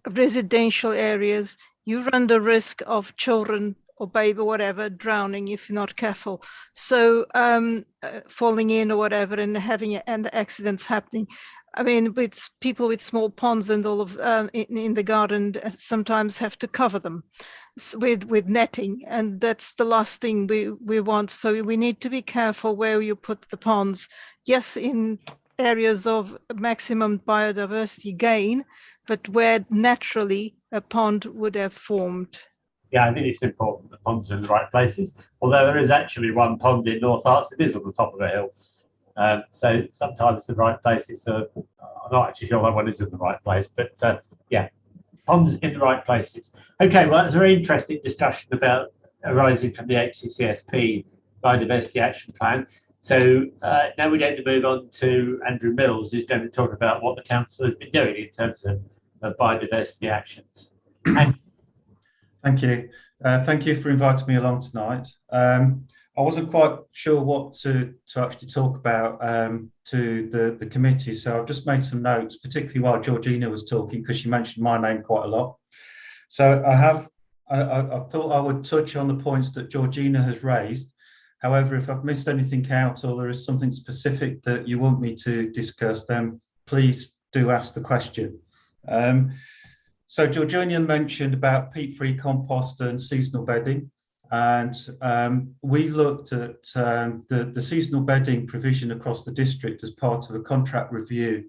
residential areas. You run the risk of children or baby, whatever, drowning if you're not careful. So falling in or whatever and having and accidents happening. I mean, with people with small ponds and all of in the garden sometimes have to cover them with netting, and that's the last thing we want. So we need to be careful where you put the ponds. Yes, in areas of maximum biodiversity gain, but where naturally a pond would have formed. Yeah, I think it's important that ponds are in the right places. Although there is actually one pond in North Arts, it is on the top of a hill. So sometimes the right places are, I'm not actually sure that one is in the right place, but yeah, ponds in the right places. Okay, well, it's a very interesting discussion about arising from the HCCSP Biodiversity Action Plan. So now we're going to move on to Andrew Mills, who's going to talk about what the council has been doing in terms of biodiversity actions. Thank you. Thank you for inviting me along tonight. I wasn't quite sure what to actually talk about to the committee, so I've just made some notes, particularly while Georgina was talking, because she mentioned my name quite a lot. So I thought I would touch on the points that Georgina has raised. However, if I've missed anything out or there is something specific that you want me to discuss, then please do ask the question. So Georgina mentioned about peat-free compost and seasonal bedding. And we looked at the seasonal bedding provision across the district as part of a contract review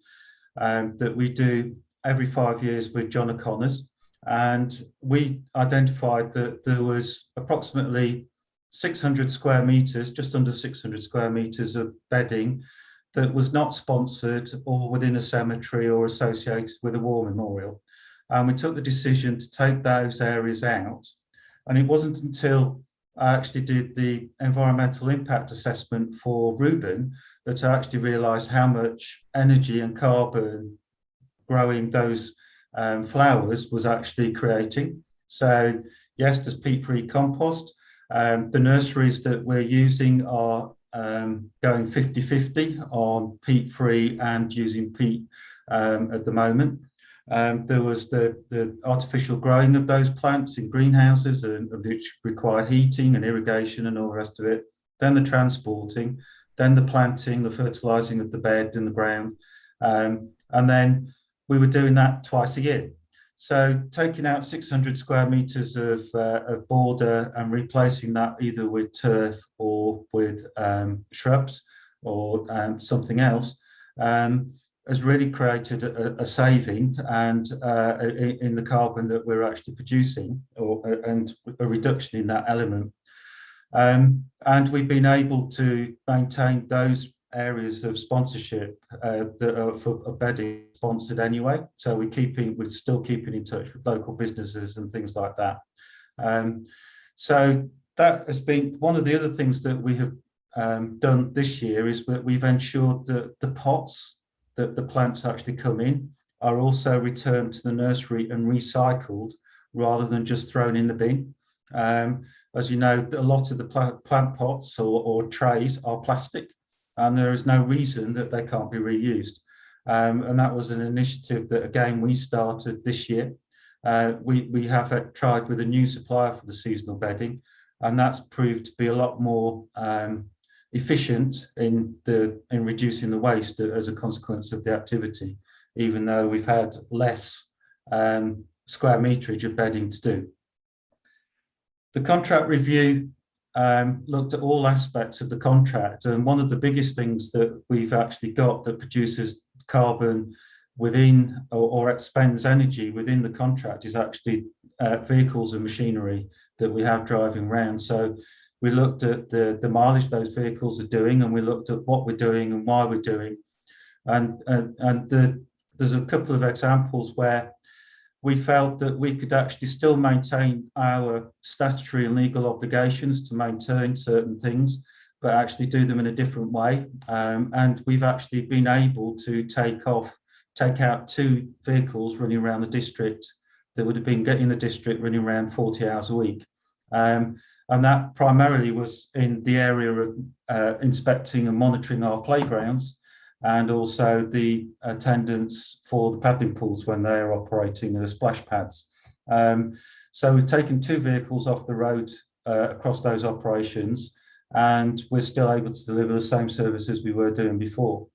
that we do every 5 years with John O'Connor's. And we identified that there was approximately 600 square meters, just under 600 square meters of bedding that was not sponsored or within a cemetery or associated with a war memorial. And we took the decision to take those areas out. And it wasn't until I actually did the environmental impact assessment for Reuben that I actually realised how much energy and carbon growing those flowers was actually creating. So yes, there's peat-free compost. The nurseries that we're using are going 50-50 on peat-free and using peat at the moment. There was the artificial growing of those plants in greenhouses, and which require heating and irrigation and all the rest of it. Then the transporting, then the planting, the fertilizing of the bed and the ground. And then we were doing that twice a year. So taking out 600 square meters of border and replacing that either with turf or with shrubs or something else has really created a saving and in the carbon that we're actually producing, and a reduction in that element. And we've been able to maintain those areas of sponsorship that are for bedding sponsored anyway. So we're still keeping in touch with local businesses and things like that. So that has been one of the other things that we have done this year, is that we've ensured that the pots that the plants actually come in are also returned to the nursery and recycled rather than just thrown in the bin. As you know, a lot of the plant pots or trays are plastic, and there is no reason that they can't be reused. And that was an initiative that, again, we started this year. We have tried with a new supplier for the seasonal bedding, and that's proved to be a lot more efficient in reducing the waste as a consequence of the activity, even though we've had less square meterage of bedding to do. The contract review looked at all aspects of the contract, and one of the biggest things that we've actually got that produces carbon within or expends energy within the contract is actually vehicles and machinery that we have driving around. So we looked at the mileage those vehicles are doing, and we looked at what we're doing and why we're doing. And there's a couple of examples where we felt that we could actually still maintain our statutory and legal obligations to maintain certain things, but actually do them in a different way. And we've actually been able to take out 2 vehicles running around the district that would have been getting the district running around 40 hours a week. And that primarily was in the area of inspecting and monitoring our playgrounds, and also the attendance for the paddling pools when they are operating the splash pads. So we've taken 2 vehicles off the road across those operations, and we're still able to deliver the same services we were doing before.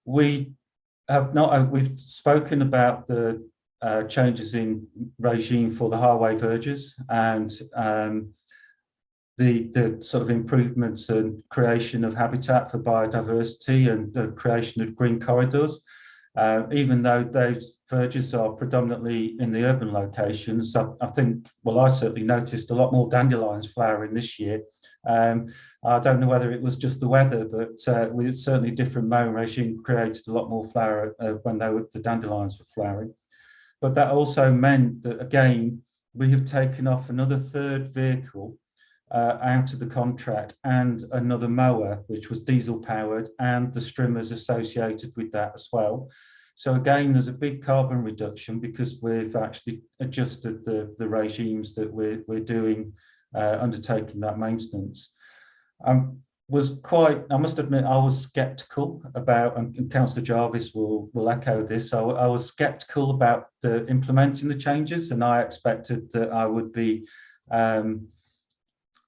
We've spoken about the changes in regime for the highway vergers, and the sort of improvements and creation of habitat for biodiversity and the creation of green corridors. Even though those vergers are predominantly in the urban locations, I think, well, I certainly noticed a lot more dandelions flowering this year. I don't know whether it was just the weather, but certainly different mowing regime created a lot more flower when the dandelions were flowering. But that also meant that, again, we have taken off another 3rd vehicle out of the contract, and another mower, which was diesel powered, and the strimmers associated with that as well. So again, there's a big carbon reduction because we've actually adjusted the regimes that we're doing, undertaking that maintenance. I must admit, I was sceptical about, and Councillor Jarvis will echo this, I was sceptical about implementing the changes, and I expected that I would be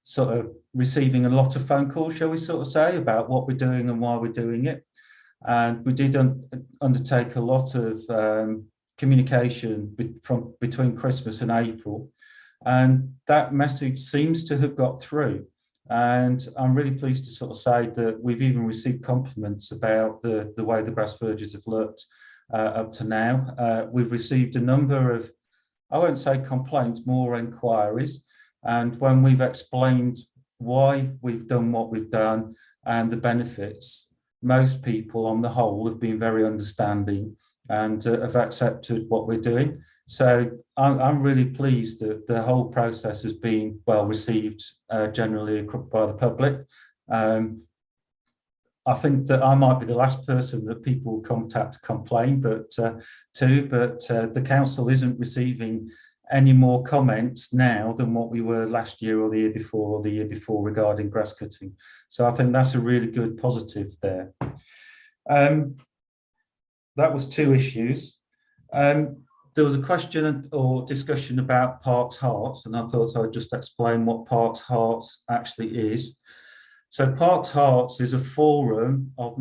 sort of receiving a lot of phone calls, shall we sort of say, about what we're doing and why we're doing it. And we did undertake a lot of communication between Christmas and April, and that message seems to have got through. And I'm really pleased to sort of say that we've even received compliments about the way the grass verges have looked up to now. We've received a number of, I won't say complaints, more inquiries, And when we've explained why we've done what we've done and the benefits, most people on the whole have been very understanding and have accepted what we're doing. So I'm really pleased that the whole process has been well received generally by the public. I think that I might be the last person that people will contact to complain, but the council isn't receiving any more comments now than what we were last year or the year before regarding grass cutting. So I think that's a really good positive there. That was 2 issues. There was a question or discussion about Parks Hearts, and I thought I'd just explain what Parks Hearts actually is. So Parks Hearts is a forum of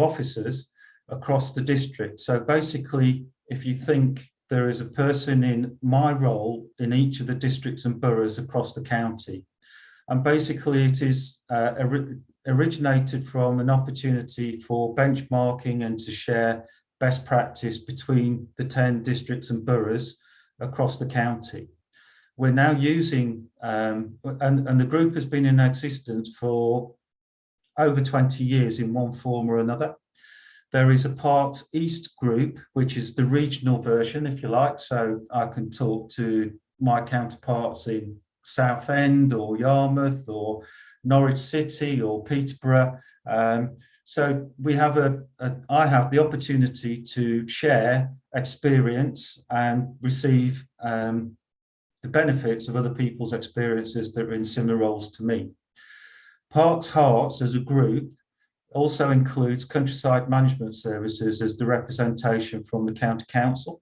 officers across the district. So basically, if you think there is a person in my role in each of the districts and boroughs across the county, and basically it is originated from an opportunity for benchmarking and to share best practice between the 10 districts and boroughs across the county. We're now using, and the group has been in existence for over 20 years in one form or another. There is a Parks East group, which is the regional version, if you like. So I can talk to my counterparts in Southend or Yarmouth or Norwich City or Peterborough. So we have I have the opportunity to share experience and receive the benefits of other people's experiences that are in similar roles to me. Parks Hearts as a group also includes Countryside Management Services as the representation from the County Council.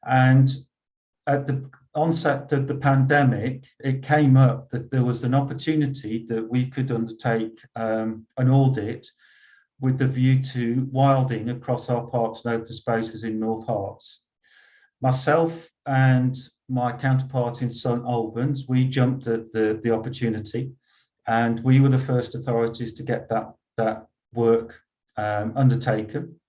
And at the onset of the pandemic, it came up that there was an opportunity that we could undertake an audit with the view to wilding across our parks and open spaces in North Herts. Myself and my counterpart in St Albans, we jumped at the opportunity, and we were the first authorities to get that work undertaken.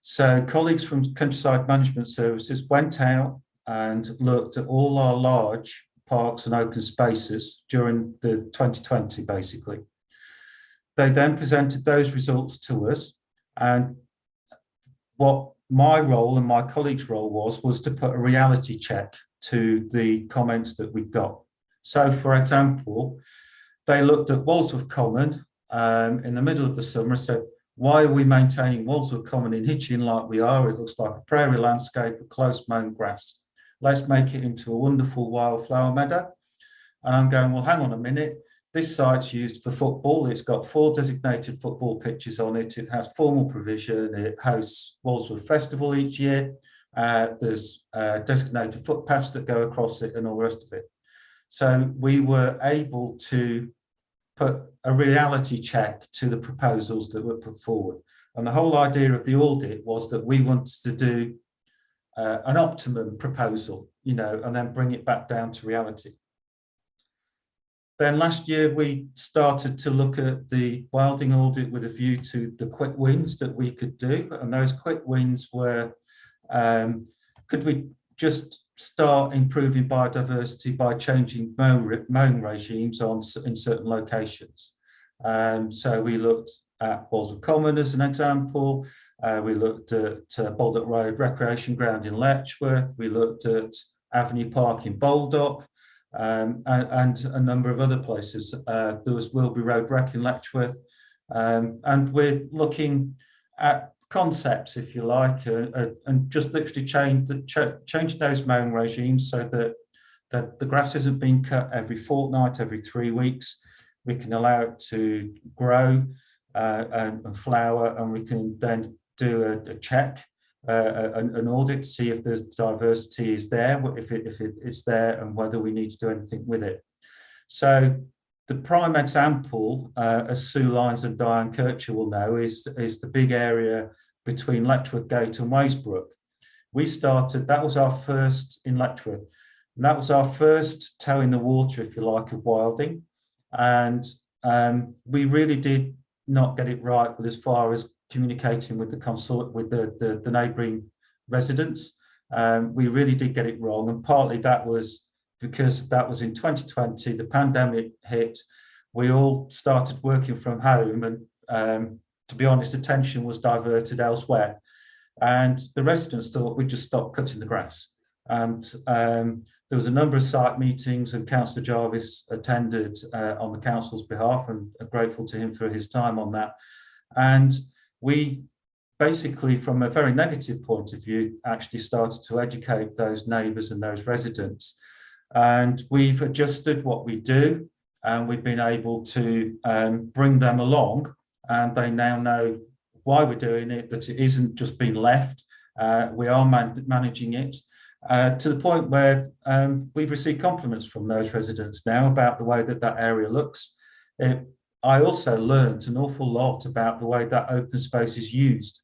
So colleagues from Countryside Management Services went out and looked at all our large parks and open spaces during the 2020, basically. They then presented those results to us, and what my role and my colleagues' role was to put a reality check to the comments that we got. So, for example, they looked at Walsworth Common in the middle of the summer and said, why are we maintaining Walsworth Common in Hitchin like we are? It looks like a prairie landscape of close mown grass. Let's make it into a wonderful wildflower meadow. And I'm going, well, hang on a minute. This site's used for football. It's got 4 designated football pitches on it. It has formal provision. It hosts Walsworth Festival each year. There's designated footpaths that go across it and all the rest of it. So we were able to put a reality check to the proposals that were put forward. And the whole idea of the audit was that we wanted to do an optimum proposal, and then bring it back down to reality. Then last year, we started to look at the wilding audit with a view to the quick wins that we could do. And those quick wins were, could we just start improving biodiversity by changing mowing regimes in certain locations? So we looked at Walsworth Common as an example. We looked at Baldock Road Recreation Ground in Letchworth. We looked at Avenue Park in Baldock. And a number of other places. There was Wilby Road Rec in Letchworth. And we're looking at concepts, if you like, and just literally change those mowing regimes so that the grass isn't being cut every fortnight, every 3 weeks. We can allow it to grow and flower, and we can then do a check. An audit to see if the diversity is there, if it is there, and whether we need to do anything with it. So the prime example, as Sue Lyons and Diane Kircher will know, is the big area between Letchworth Gate and Weisbrook. We started, that was our first in Letchworth, and that was our first toe in the water, if you like, of wilding. And we really did not get it right with as far as communicating with the neighbouring residents. We really did get it wrong, and partly that was because that was in 2020, the pandemic hit, we all started working from home, and to be honest, attention was diverted elsewhere. And the residents thought we'd just stop cutting the grass. And there was a number of site meetings, and Councillor Jarvis attended on the council's behalf, and I'm grateful to him for his time on that. And we basically, from a very negative point of view, actually started to educate those neighbours and those residents. And we've adjusted what we do, and we've been able to bring them along, and they now know why we're doing it, that it isn't just being left. We are managing it to the point where we've received compliments from those residents now about the way that that area looks. I also learned an awful lot about the way that open space is used,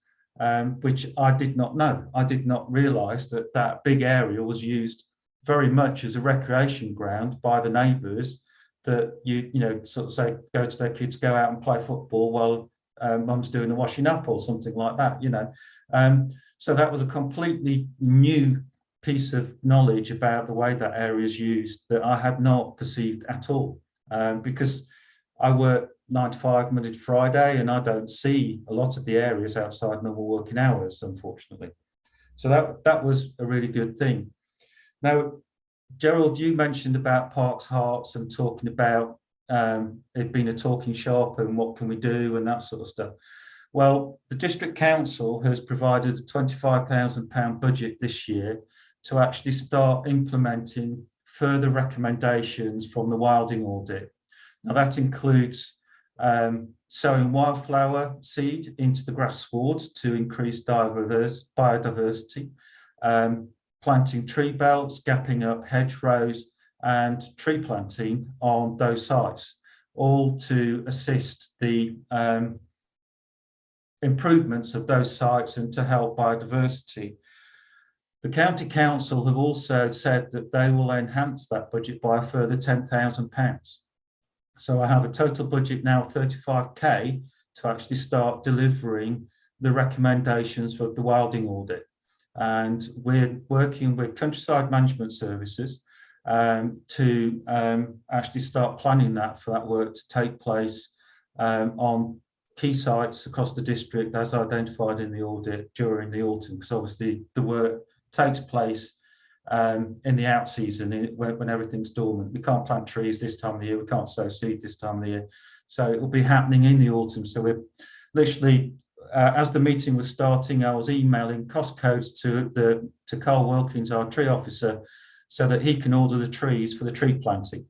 which I did not know. I did not realise that that big area was used very much as a recreation ground by the neighbours, that you know, sort of say, go to their kids, go out and play football while mum's doing the washing up or something like that, you know. So that was a completely new piece of knowledge about the way that area is used that I had not perceived at all, because I work 9 to 5 Monday to Friday, and I don't see a lot of the areas outside normal working hours, unfortunately. So that was a really good thing. Now, Gerald, you mentioned about Parks Hearts and talking about it being a talking shop and what can we do and that sort of stuff. Well, the District Council has provided a £25,000 budget this year to actually start implementing further recommendations from the wilding audit. Now that includes sowing wildflower seed into the grass swards to increase biodiversity, planting tree belts, gapping up hedgerows, and tree planting on those sites, all to assist the improvements of those sites and to help biodiversity. The County Council have also said that they will enhance that budget by a further £10,000. So I have a total budget now of 35k to actually start delivering the recommendations for the wilding audit. And we're working with Countryside Management Services to actually start planning that for that work to take place on key sites across the district as identified in the audit during the autumn, because obviously the work takes place in the out season when everything's dormant. We can't plant trees this time of the year, we can't sow seed this time of the year, so it will be happening in the autumn. So we're literally as the meeting was starting, I was emailing cost codes to Carl Wilkins, our tree officer, so that he can order the trees for the tree planting.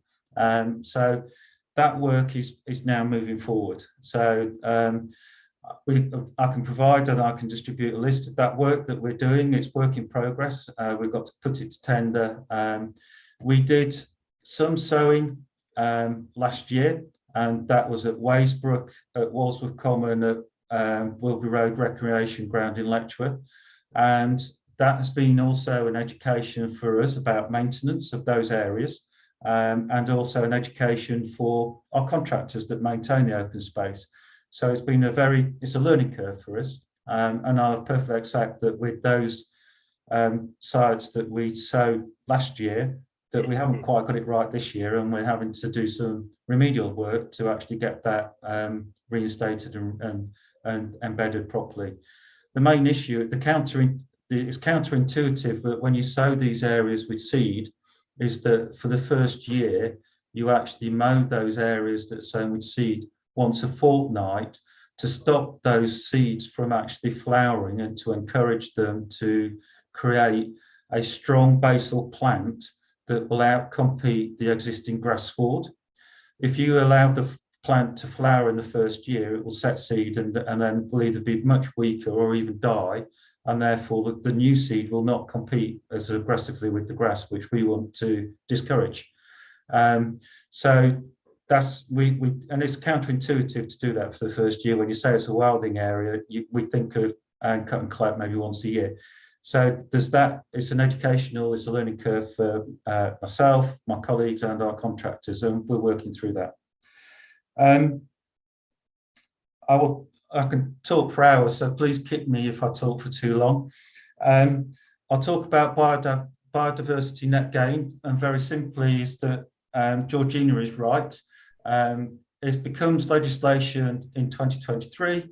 So that work is now moving forward. So I can provide and I can distribute a list of that work that we're doing. It's work in progress. We've got to put it to tender. We did some sowing last year, and that was at Waysbrook, at Walsworth Common, at Wilby Road Recreation Ground in Letchworth. And that has been also an education for us about maintenance of those areas, and also an education for our contractors that maintain the open space. So it's been it's a learning curve for us. And I'll perfectly accept that with those sites that we sowed last year, that we haven't quite got it right this year, and we're having to do some remedial work to actually get that reinstated and embedded properly. The main issue, it's counterintuitive, but when you sow these areas with seed, is that for the first year, you actually mow those areas that are sown with seed once a fortnight to stop those seeds from actually flowering and to encourage them to create a strong basal plant that will outcompete the existing grass sward. If you allow the plant to flower in the first year, it will set seed and then will either be much weaker or even die, and therefore the new seed will not compete as aggressively with the grass, which we want to discourage. So that's and it's counterintuitive to do that for the first year. When you say it's a wilding area, we think of cut and collect maybe once a year. So there's that. It's an educational, it's a learning curve for myself, my colleagues, and our contractors, and we're working through that. I can talk for hours, so please kick me if I talk for too long. I'll talk about biodiversity net gain, and very simply is that Georgina is right. It becomes legislation in 2023,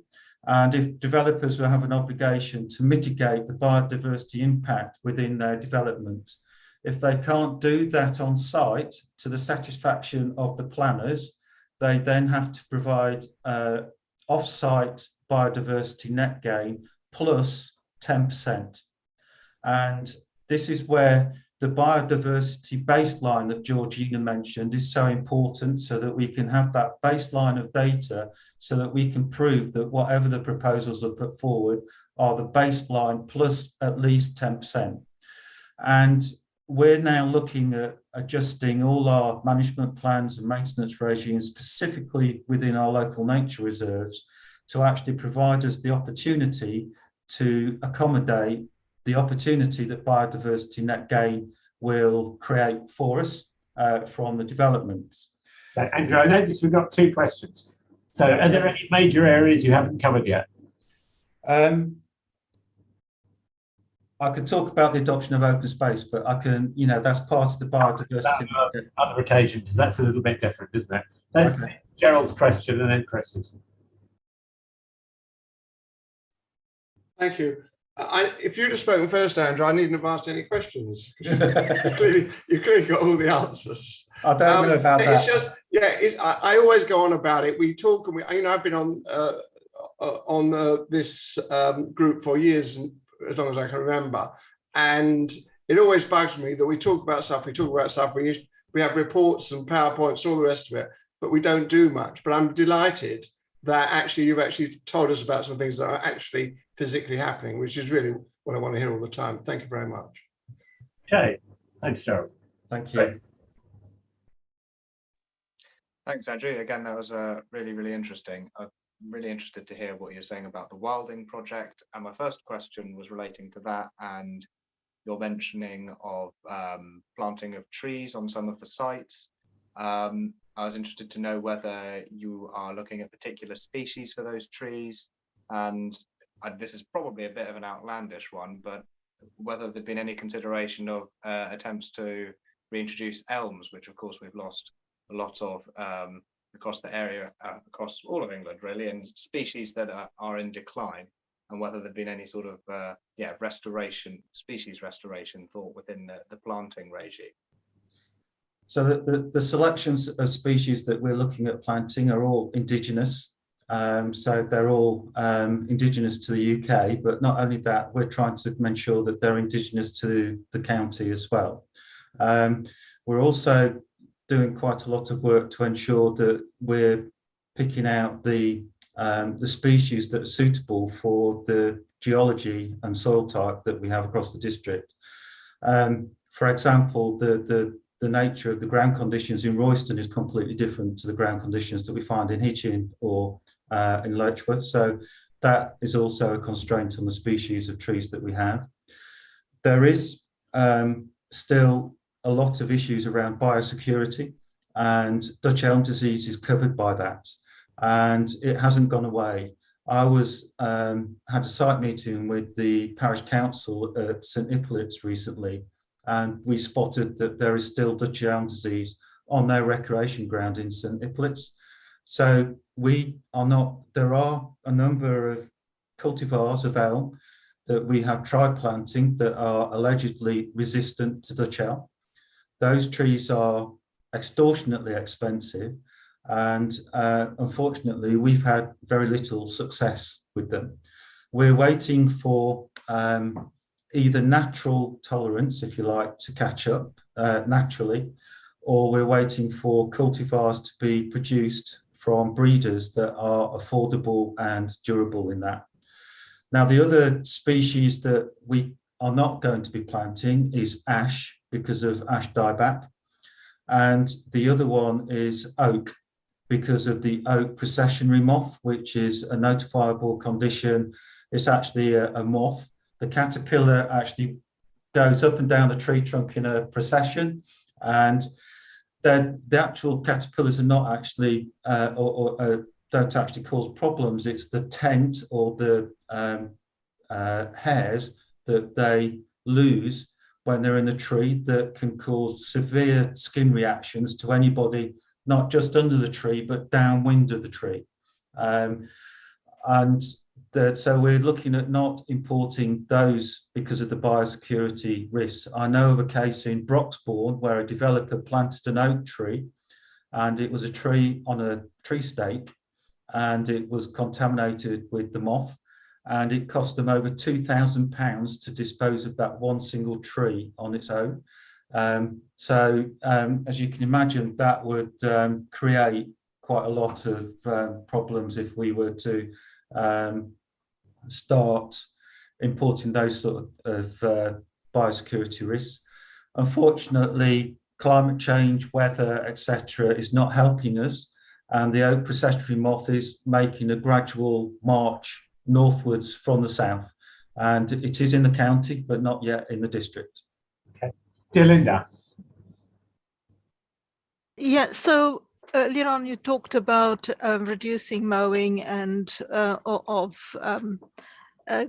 and if developers will have an obligation to mitigate the biodiversity impact within their development, if they can't do that on site to the satisfaction of the planners, they then have to provide off-site biodiversity net gain plus 10%. And this is where the biodiversity baseline that Georgina mentioned is so important, so that we can have that baseline of data, so that we can prove that whatever the proposals are put forward are the baseline plus at least 10%. And we're now looking at adjusting all our management plans and maintenance regimes, specifically within our local nature reserves, to actually provide us the opportunity to accommodate the opportunity that biodiversity net gain will create for us from the developments. Andrew, I noticed we've got 2 questions. So are there any major areas you haven't covered yet? I could talk about the adoption of open space, but I can, that's part of the biodiversity. Other occasions, that's a little bit different, isn't it? Let's take Gerald's question and then Chris's. Thank you. If you'd have spoken first, Andrew, I needn't have asked any questions. You clearly got all the answers. I don't know about that. It's just, I always go on about it. We talk, and I've been on this group for years, and as long as I can remember, and it always bugs me that we talk about stuff. We have reports and PowerPoints, all the rest of it, but we don't do much. But I'm delighted that actually you've actually told us about some things that are actually physically happening, which is really what I want to hear all the time. Thank you very much. Okay, thanks, Gerald. Thank you. Thanks, Andrew. Again, that was really, really interesting. I'm really interested to hear what you're saying about the Wilding project. And my first question was relating to that and your mentioning of planting of trees on some of the sites. I was interested to know whether you are looking at particular species for those trees, and this is probably a bit of an outlandish one, but whether there'd been any consideration of attempts to reintroduce elms, which of course we've lost a lot of across the area, across all of England really, and species that are in decline, and whether there'd been any sort of species restoration thought within the planting regime. So the selections of species that we're looking at planting are all indigenous. So they're all indigenous to the UK, but not only that, we're trying to ensure that they're indigenous to the county as well. We're also doing quite a lot of work to ensure that we're picking out the species that are suitable for the geology and soil type that we have across the district. For example, the nature of the ground conditions in Royston is completely different to the ground conditions that we find in Hitchin or in Letchworth. So that is also a constraint on the species of trees that we have. There is still a lot of issues around biosecurity, and Dutch elm disease is covered by that, and it hasn't gone away. I had a site meeting with the parish council at St Hippolyte's recently, and we spotted that there is still Dutch elm disease on their recreation ground in St Hippolyte's. So there are a number of cultivars of elm that we have tried planting that are allegedly resistant to Dutch elm. Those trees are extortionately expensive, and unfortunately we've had very little success with them. We're waiting for either natural tolerance, if you like, to catch up naturally, or we're waiting for cultivars to be produced from breeders that are affordable and durable in that. Now, the other species that we are not going to be planting is ash, because of ash dieback, and the other one is oak, because of the oak processionary moth, which is a notifiable condition. It's actually a moth. The caterpillar actually goes up and down the tree trunk in a procession, and the actual caterpillars are not actually don't actually cause problems. It's the tent or the hairs that they lose when they're in the tree that can cause severe skin reactions to anybody, not just under the tree, but downwind of the tree. So we're looking at not importing those because of the biosecurity risks. I know of a case in Broxbourne where a developer planted an oak tree, and it was a tree on a tree stake, and it was contaminated with the moth, and it cost them over £2,000 to dispose of that one single tree on its own. As you can imagine, that would create quite a lot of problems if we were to start importing those sort of biosecurity risks. Unfortunately, climate change, weather, etc., is not helping us, and the oak processionary moth is making a gradual march northwards from the south, and it is in the county, but not yet in the district. Okay, dear Linda. Yeah, so earlier on you talked about reducing mowing and of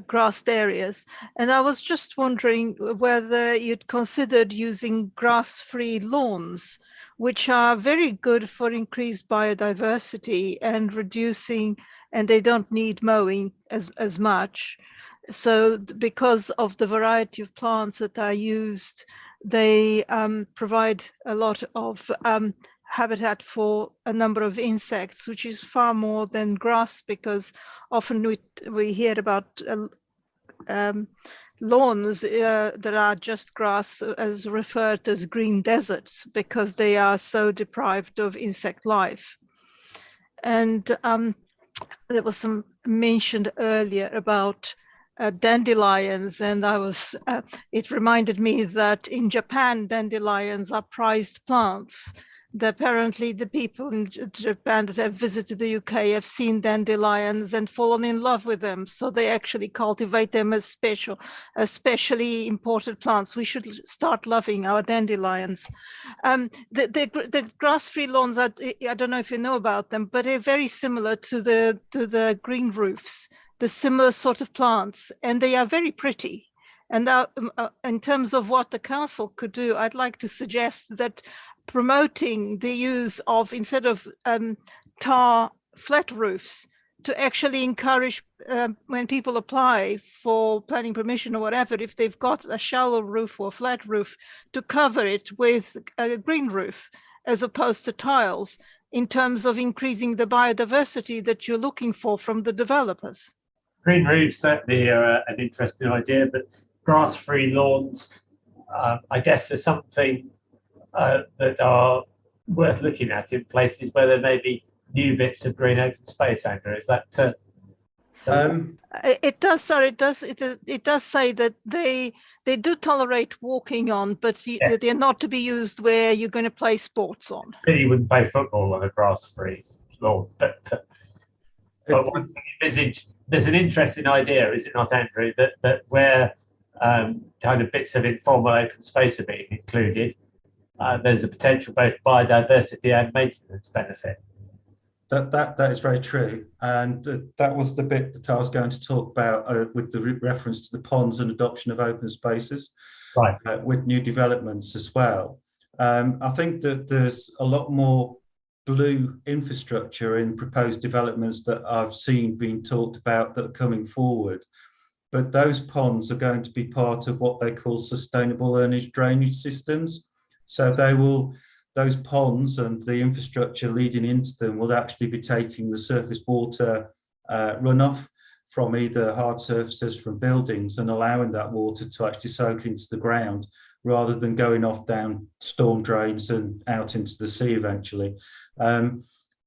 grassed areas, and I was just wondering whether you'd considered using grass-free lawns, which are very good for increased biodiversity and reducing, and they don't need mowing as much. So because of the variety of plants that are used, they provide a lot of habitat for a number of insects, which is far more than grass, because often we hear about lawns that are just grass as referred as green deserts, because they are so deprived of insect life. And there was some mentioned earlier about dandelions, and it reminded me that in Japan, dandelions are prized plants. Apparently the people in Japan that have visited the UK have seen dandelions and fallen in love with them. So they actually cultivate them as specially imported plants. We should start loving our dandelions. The grass-free lawns, I don't know if you know about them, but they're very similar to the green roofs, the similar sort of plants, and they are very pretty. And in terms of what the council could do, I'd like to suggest that promoting the use of, instead of tar flat roofs, to actually encourage when people apply for planning permission or whatever, if they've got a shallow roof or flat roof, to cover it with a green roof as opposed to tiles, in terms of increasing the biodiversity that you're looking for from the developers. Green roofs certainly are an interesting idea, but grass-free lawns, I guess, there's something that are worth looking at in places where there may be new bits of green open space. Andrew, is that? It does. Sorry, it does say that they do tolerate walking on, but Yes. they're not to be used where you're going to play sports on. Really wouldn't play football on a grass-free lawn, but one thing envisage, there's an interesting idea, is it not, Andrew, that where kind of bits of informal open space are being included, there's a potential both biodiversity and maintenance benefit. That is very true, and that was the bit that I was going to talk about with the reference to the ponds and adoption of open spaces, right? With new developments as well. I think that there's a lot more blue infrastructure in proposed developments that I've seen being talked about that are coming forward, but those ponds are going to be part of what they call sustainable earnage drainage systems. So those ponds and the infrastructure leading into them will actually be taking the surface water runoff from either hard surfaces from buildings and allowing that water to actually soak into the ground, rather than going off down storm drains and out into the sea eventually.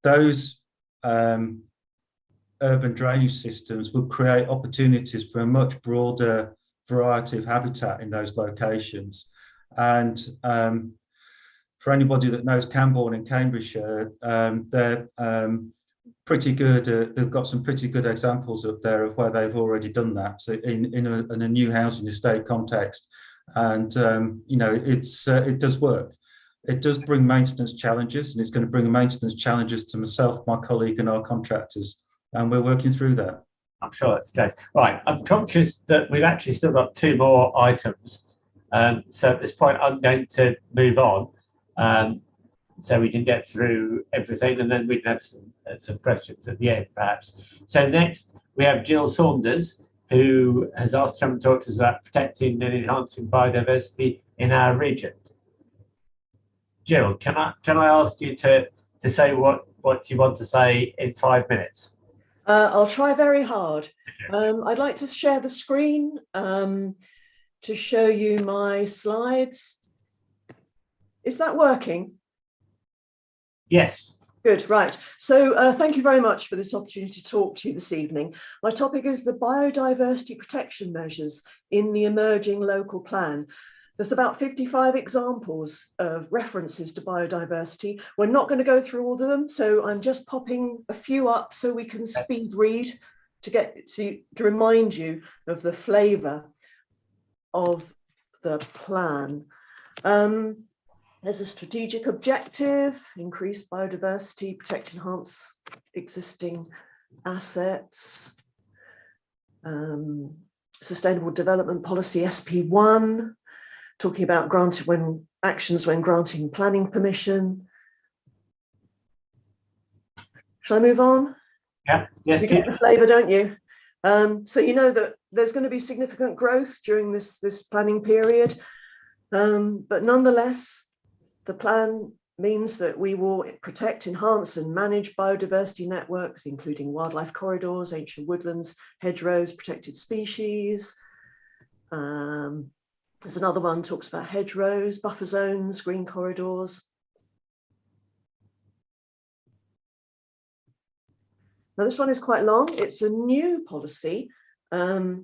Those urban drainage systems will create opportunities for a much broader variety of habitat in those locations. And for anybody that knows Cambourne in Cambridgeshire, they're pretty good. They've got some pretty good examples up there of where they've already done that, so in a new housing estate context. And you know, it does work. It does bring maintenance challenges, and it's going to bring maintenance challenges to myself, my colleague, and our contractors, and we're working through that. I'm sure that's the case. Right, I'm conscious that we've actually still got two more items So at this point, I'm going to move on, so we can get through everything, and then we can have some questions at the end, perhaps. So next, we have Jill Saunders, who has asked to come and talk to us about protecting and enhancing biodiversity in our region. Jill, can I ask you to say what you want to say in 5 minutes? I'll try very hard. I'd like to share the screen to show you my slides. Is that working? Yes. Good, right. So thank you very much for this opportunity to talk to you this evening. My topic is the biodiversity protection measures in the emerging local plan. There's about 55 examples of references to biodiversity. We're not going to go through all of them, so I'm just popping a few up so we can speed read to remind you of the flavour of the plan. There's a strategic objective: increase biodiversity, protect, enhance existing assets. Sustainable Development Policy SP1, talking about actions when granting planning permission. Shall I move on? Yeah, yes. You get the flavour, don't you? So you know that there's going to be significant growth during this planning period, but nonetheless, the plan means that we will protect, enhance and manage biodiversity networks, including wildlife corridors, ancient woodlands, hedgerows, protected species. There's another one talks about hedgerows, buffer zones, green corridors. Now this one is quite long. It's a new policy, but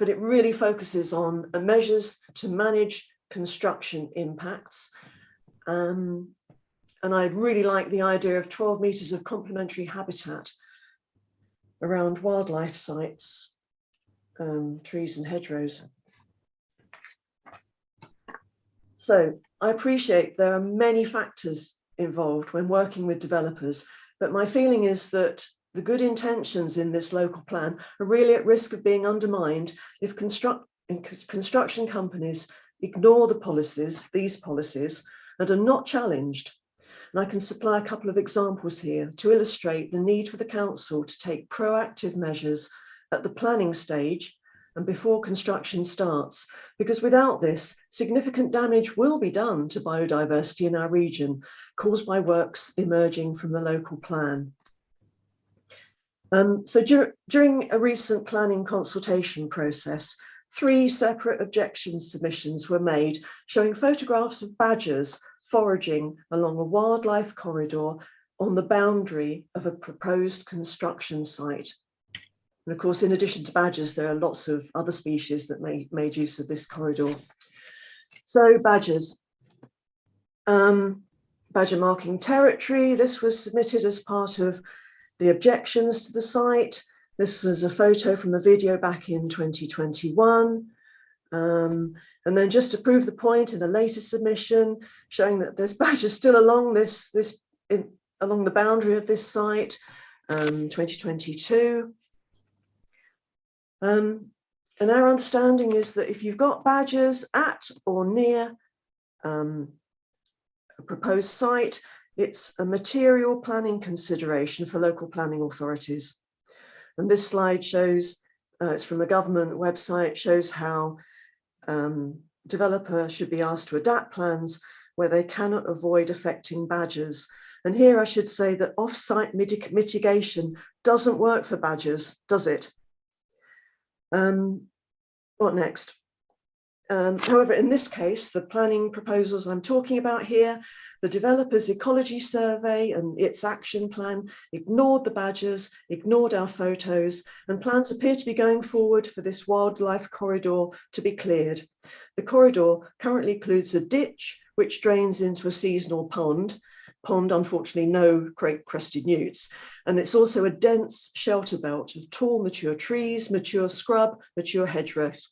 it really focuses on measures to manage construction impacts. And I really like the idea of 12 meters of complementary habitat around wildlife sites, trees and hedgerows. So I appreciate there are many factors involved when working with developers, but my feeling is that the good intentions in this local plan are really at risk of being undermined if construction companies ignore these policies, and are not challenged. And I can supply a couple of examples here to illustrate the need for the council to take proactive measures at the planning stage and before construction starts, because without this, significant damage will be done to biodiversity in our region caused by works emerging from the local plan. So during a recent planning consultation process, 3 separate objection submissions were made showing photographs of badgers foraging along a wildlife corridor on the boundary of a proposed construction site. And of course, in addition to badgers, there are lots of other species that made use of this corridor. So badgers, badger marking territory. This was submitted as part of the objections to the site. This was a photo from a video back in 2021. And then just to prove the point, in a later submission showing that there's badgers still along along the boundary of this site, 2022. And our understanding is that if you've got badgers at or near a proposed site, it's a material planning consideration for local planning authorities. And this slide shows, it's from a government website, shows how developer should be asked to adapt plans where they cannot avoid affecting badgers. And here I should say that off-site mitigation doesn't work for badgers, does it? What next? However, in this case, the planning proposals I'm talking about here, the developer's ecology survey and its action plan ignored the badgers, ignored our photos, and plans appear to be going forward for this wildlife corridor to be cleared. The corridor currently includes a ditch which drains into a seasonal pond, unfortunately no great crested newts, and it's also a dense shelter belt of tall mature trees, mature scrub, mature hedgerows.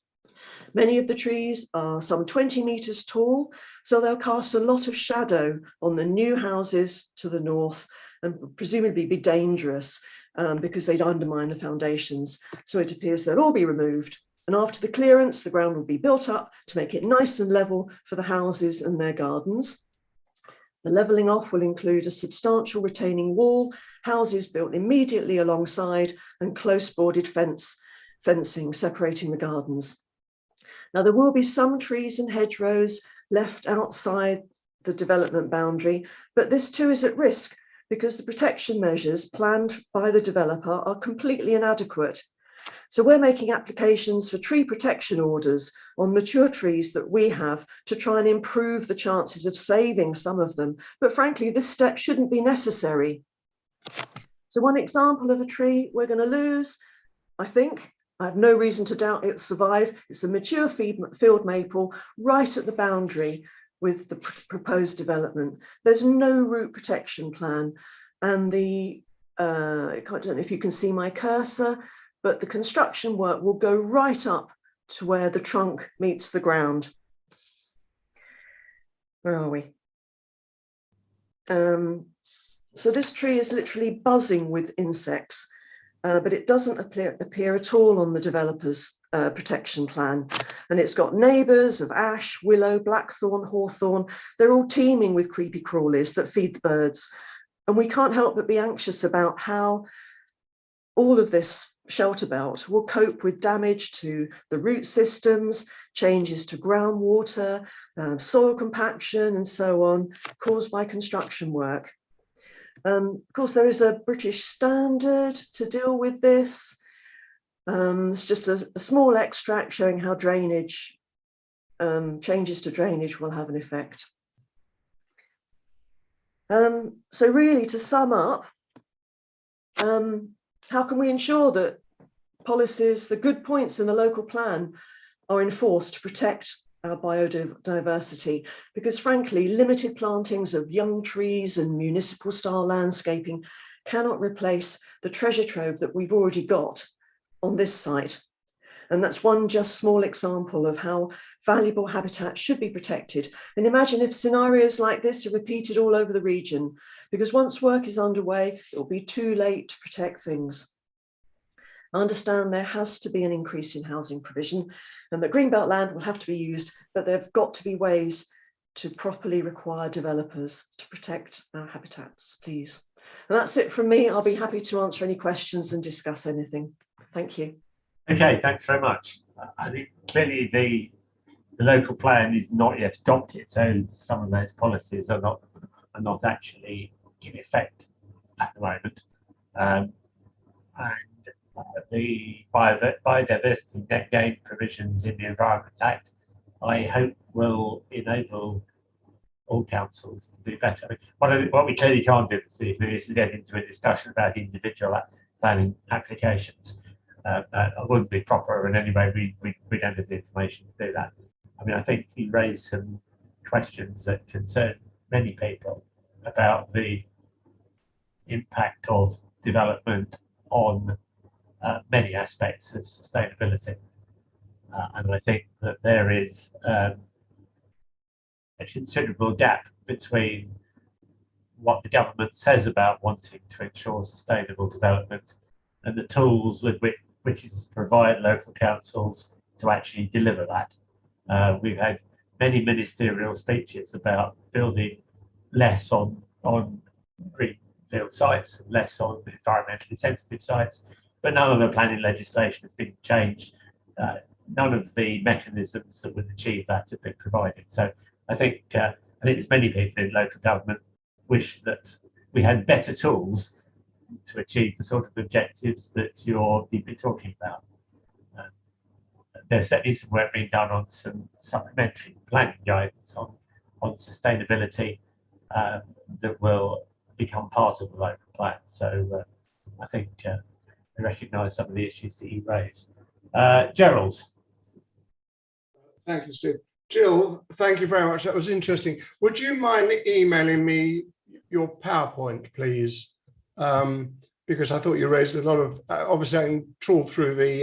Many of the trees are some 20 meters tall, so they'll cast a lot of shadow on the new houses to the north and presumably be dangerous because they'd undermine the foundations. So it appears they'll all be removed And after the clearance, the ground will be built up to make it nice and level for the houses and their gardens. The levelling off will include a substantial retaining wall, houses built immediately alongside, and close boarded fencing separating the gardens. Now, there will be some trees and hedgerows left outside the development boundary, but this too is at risk because the protection measures planned by the developer are completely inadequate. So we're making applications for tree protection orders on mature trees that we have to try and improve the chances of saving some of them. But frankly, this step shouldn't be necessary. So one example of a tree we're going to lose, I think, I have no reason to doubt it'll survive. It's a mature field maple right at the boundary with the proposed development. There's no root protection plan. And I don't know if you can see my cursor, but the construction work will go right up to where the trunk meets the ground. Where are we? So this tree is literally buzzing with insects, but it doesn't appear at all on the developer's protection plan. And it's got neighbours of ash, willow, blackthorn, hawthorn. They're all teeming with creepy crawlies that feed the birds. And we can't help but be anxious about how all of this shelter belt will cope with damage to the root systems, changes to groundwater, soil compaction, and so on, caused by construction work. Of course, there is a British standard to deal with this. It's just a small extract showing how drainage, changes to drainage will have an effect. So really, to sum up, how can we ensure that policies, the good points in the local plan, are enforced to protect our biodiversity? Because frankly, limited plantings of young trees and municipal style landscaping cannot replace the treasure trove that we've already got on this site. And that's one just small example of how valuable habitat should be protected. And imagine if scenarios like this are repeated all over the region, because once work is underway, it will be too late to protect things. I understand there has to be an increase in housing provision and that greenbelt land will have to be used, but there have got to be ways to properly require developers to protect our habitats, please. And that's it from me. I'll be happy to answer any questions and discuss anything. Thank you. Okay, thanks very much. I think clearly the local plan is not yet adopted, so some of those policies are not actually in effect at the moment. And the biodiversity net gain provisions in the Environment Act, I hope will enable all councils to do better. What we clearly can't do this evening is to get into a discussion about individual planning applications. That wouldn't be proper in any way. We don't have the information to do that. I mean, I think you raised some questions that concern many people about the impact of development on many aspects of sustainability. And I think that there is a considerable gap between what the government says about wanting to ensure sustainable development and the tools with which is to provide local councils to actually deliver that. We've had many ministerial speeches about building less on greenfield sites and less on environmentally sensitive sites, but none of the planning legislation has been changed. None of the mechanisms that would achieve that have been provided. So I think there's many people in local government wish that we had better tools to achieve the sort of objectives that you're talking about. There's certainly some work being done on some supplementary planning guidance on sustainability that will become part of the local plan. So I think I recognise some of the issues that you raised. Gerald. Thank you, Steve. Jill, thank you very much. That was interesting. Would you mind emailing me your PowerPoint, please? Because I thought you raised a lot of, obviously I can trawl through the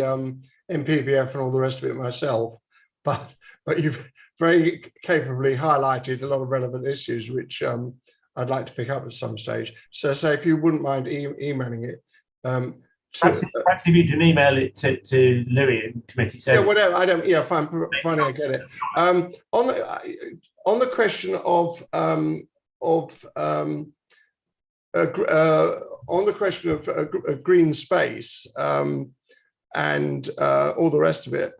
MPPF and all the rest of it myself, but you've very capably highlighted a lot of relevant issues, which I'd like to pick up at some stage. So if you wouldn't mind emailing it Perhaps if you can email it to Louis in committee service. Yeah, whatever. I don't. Yeah, fine. I get it. On the question of a green space and all the rest of it,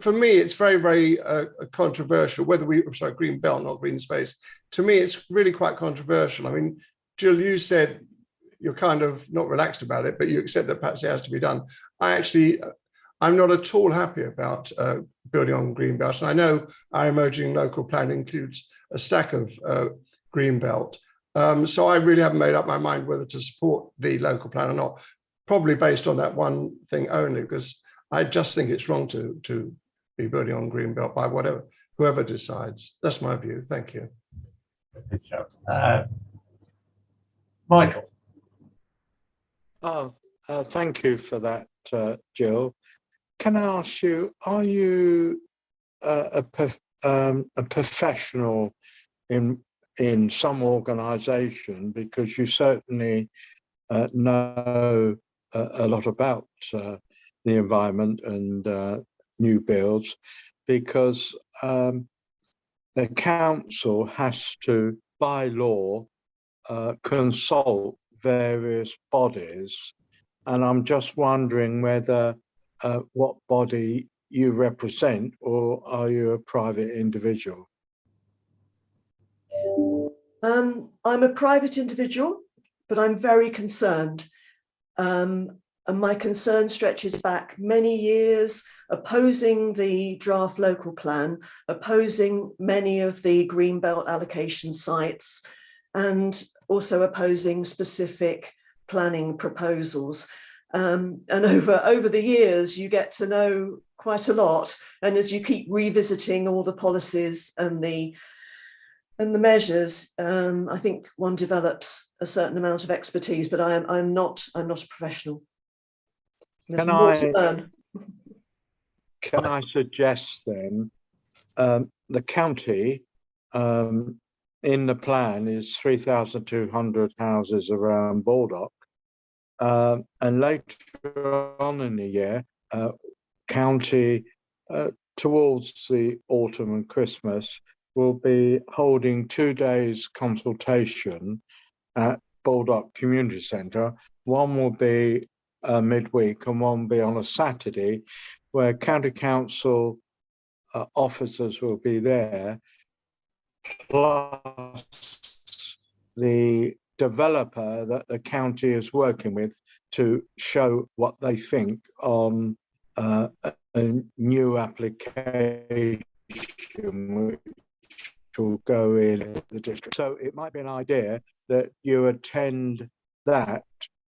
for me, it's very, very controversial. Green belt, not green space. To me, it's really quite controversial. I mean, Jill, you said you're kind of not relaxed about it, but you accept that perhaps it has to be done. I'm not at all happy about building on green belt. And I know our emerging local plan includes a stack of green belt. So I really haven't made up my mind whether to support the local plan or not, probably based on that one thing only, because I just think it's wrong to be building on green belt by whoever decides. That's my view. Thank you. Michael. Thank you for that, Jill. Can I ask you, are you a professional in some organisation, because you certainly know a lot about the environment and new builds, because the council has to, by law, consult various bodies, and I'm just wondering whether what body you represent, or are you a private individual? I'm a private individual, but I'm very concerned. And my concern stretches back many years, opposing the draft local plan, opposing many of the greenbelt allocation sites, and also opposing specific planning proposals. And over the years, you get to know quite a lot. And as you keep revisiting all the policies and the measures, I think one develops a certain amount of expertise, but I'm not a professional. There's more to learn. Can I suggest then, the county in the plan is 3,200 houses around Baldock, and later on in the year, county towards the autumn and Christmas will be holding 2 days consultation at Baldock Community Centre. One will be midweek and one will be on a Saturday, where county council officers will be there, plus the developer that the county is working with, to show what they think on a new application which will go in the district. So it might be an idea that you attend that,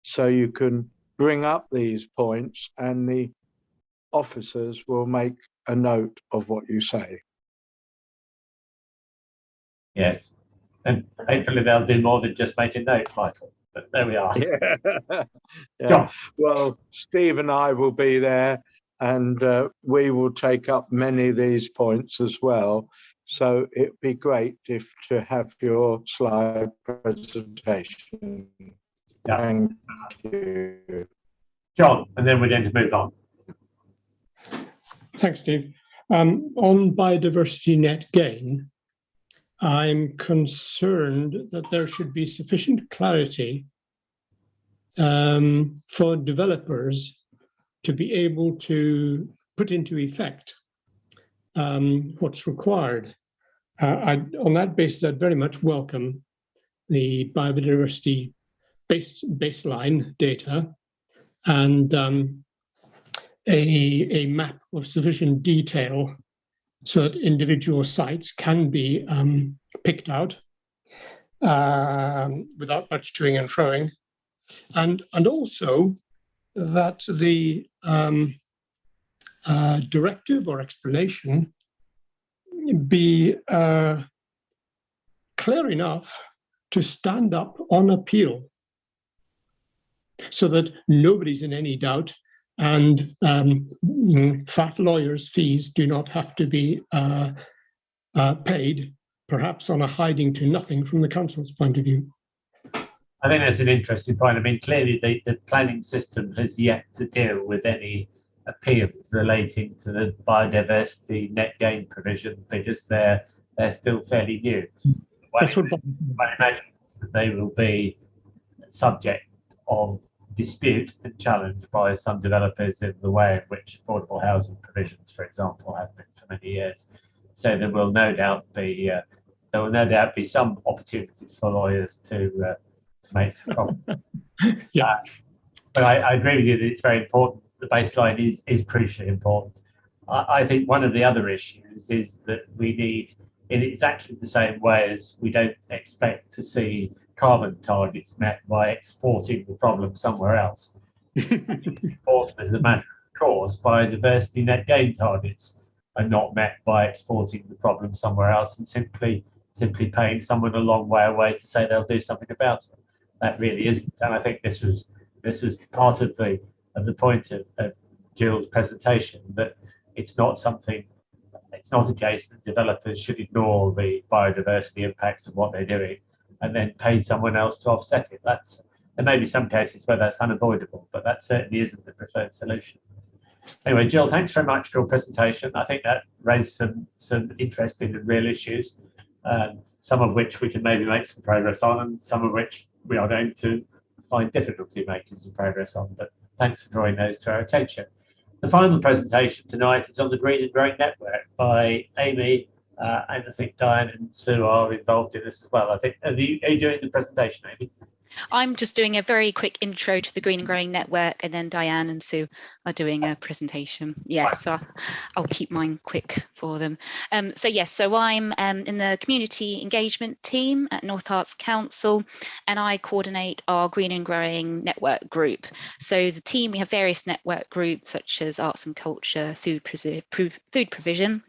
so you can bring up these points and the officers will make a note of what you say. Yes, and hopefully they'll do more than just make a note, Michael. But there we are. Yeah. John. Well, Steve and I will be there, and we will take up many of these points as well. So it'd be great to have your slide presentation. Yeah. Thank you. John, and then we're going to move on. Thanks, Steve. On biodiversity net gain, I'm concerned that there should be sufficient clarity for developers to be able to put into effect what's required. On that basis, I'd very much welcome the biodiversity baseline data and a map of sufficient detail so that individual sites can be picked out without much toing and froing, and also that the directive or explanation be clear enough to stand up on appeal, so that nobody's in any doubt, and fat lawyers' fees do not have to be paid, perhaps on a hiding to nothing from the council's point of view. I think that's an interesting point. I mean, clearly the planning system has yet to deal with any appeals relating to the biodiversity net gain provision because they're still fairly new. That's what I imagine that they will be subject of dispute and challenge by some developers in the way in which affordable housing provisions, for example, have been for many years. So there will no doubt be some opportunities for lawyers to make some profit. But I agree with you that it's very important. The baseline is crucially important. I think one of the other issues is that we need, in exactly the same way as we don't expect to see carbon targets met by exporting the problem somewhere else. It's important as a matter of course, biodiversity net gain targets are not met by exporting the problem somewhere else and simply paying someone a long way away to say they'll do something about it. That really isn't. And I think this was part of the point of Jill's presentation, that it's not a case that developers should ignore the biodiversity impacts of what they're doing and then pay someone else to offset it. There may be some cases where that's unavoidable, but that certainly isn't the preferred solution. Anyway, Jill, thanks very much for your presentation. I think that raised some interesting and real issues, some of which we can maybe make some progress on, and some of which we are going to find difficulty making some progress on. But thanks for drawing those to our attention. The final presentation tonight is on the Green and Growing Network by Amy, and I think Diane and Sue are involved in this as well. I think, are you doing the presentation, Amy? I'm just doing a very quick intro to the Green and Growing Network, and then Diane and Sue are doing a presentation. Yeah, so I'll keep mine quick for them. So I'm in the community engagement team at North Herts Council, and I coordinate our Green and Growing Network group. So the team, we have various network groups such as arts and culture, food provision.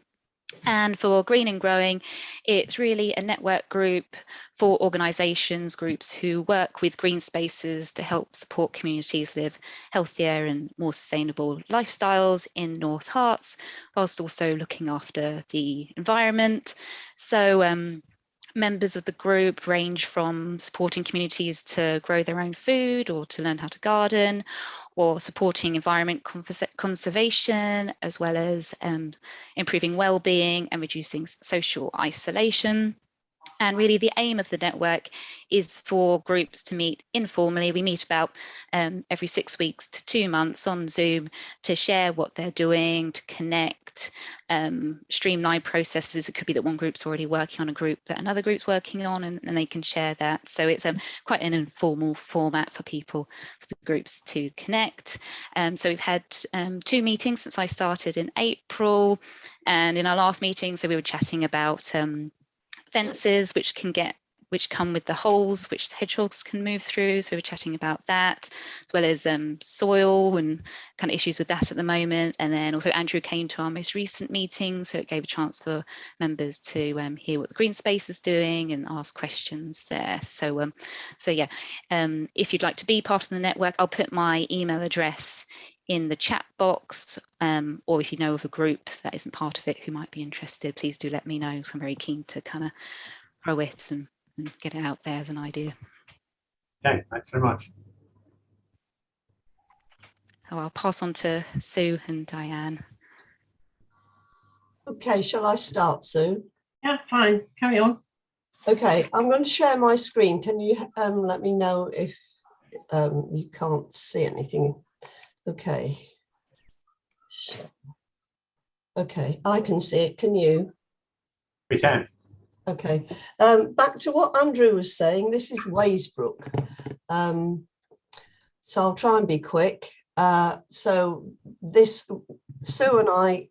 And for Green and Growing, it's really a network group for organisations, groups who work with green spaces to help support communities live healthier and more sustainable lifestyles in North Herts, whilst also looking after the environment. So members of the group range from supporting communities to grow their own food or to learn how to garden, or supporting environment conservation, as well as improving well-being and reducing social isolation. And really the aim of the network is for groups to meet informally. We meet about every 6 weeks to 2 months on Zoom to share what they're doing, to connect, streamline processes. It could be that one group's already working on a group that another group's working on, and they can share that. So it's quite an informal format for people, for the groups to connect. So we've had 2 meetings since I started in April. And in our last meeting, so we were chatting about fences which come with the holes which hedgehogs can move through. So we were chatting about that, as well as soil and kind of issues with that at the moment. And then also Andrew came to our most recent meeting, so it gave a chance for members to hear what the Green Space is doing and ask questions there. So yeah, if you'd like to be part of the network, I'll put my email address in the chat box, or if you know of a group that isn't part of it who might be interested, please do let me know. So I'm very keen to kind of grow it and get it out there as an idea. Okay, thanks very much. So I'll pass on to Sue and Diane. Okay, shall I start, Sue? Yeah, fine, carry on. Okay, I'm going to share my screen. Can you let me know if you can't see anything? Okay. Okay, I can see it. Can you? We can. Okay. Back to what Andrew was saying. This is Waysbrook. So I'll try and be quick. So Sue and I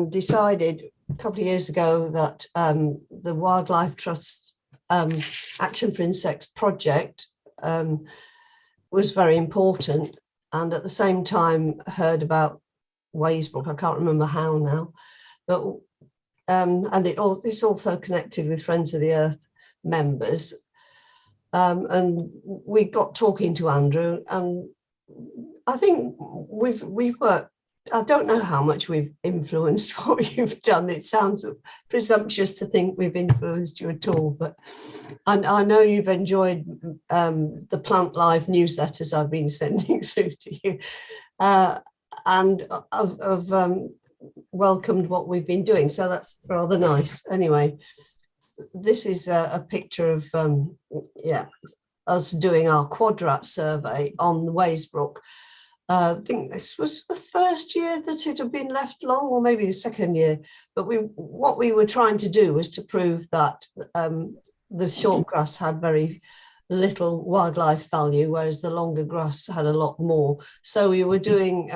decided a couple of years ago that the Wildlife Trust Action for Insects project was very important. And at the same time heard about Waysbrook. I can't remember how now, but and it's also connected with Friends of the Earth members. And we got talking to Andrew, and I think we've worked I don't know how much we've influenced what you've done. It sounds presumptuous to think we've influenced you at all, but I know you've enjoyed the Plant Live newsletters I've been sending through to you, and I've welcomed what we've been doing. So that's rather nice. Anyway, this is a picture of us doing our Quadrat survey on the Waysbrook. I think this was the first year that it had been left long, or maybe the second year. But what we were trying to do was to prove that the short grass had very little wildlife value, whereas the longer grass had a lot more. So we were doing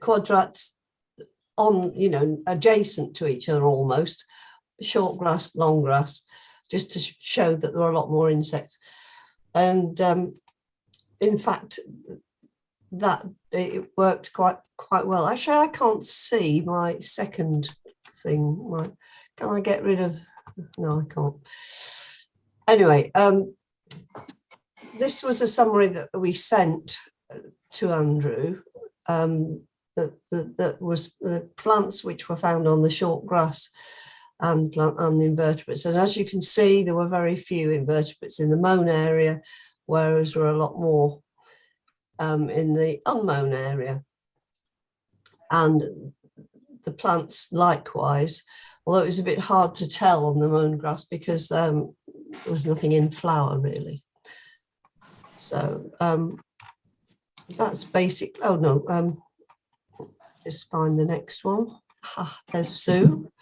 quadrats on, adjacent to each other almost, short grass, long grass, just to show that there were a lot more insects. And in fact, that it worked quite well. Actually, I can't see my second thing. Can I get rid of? No, I can't. Anyway, this was a summary that we sent to Andrew. That was the plants which were found on the short grass and the invertebrates. And as you can see, there were very few invertebrates in the mown area, whereas there were a lot more in the unmown area. And the plants likewise, although it was a bit hard to tell on the mown grass because there was nothing in flower really. So that's basic. Oh no, just find the next one. There's Sue.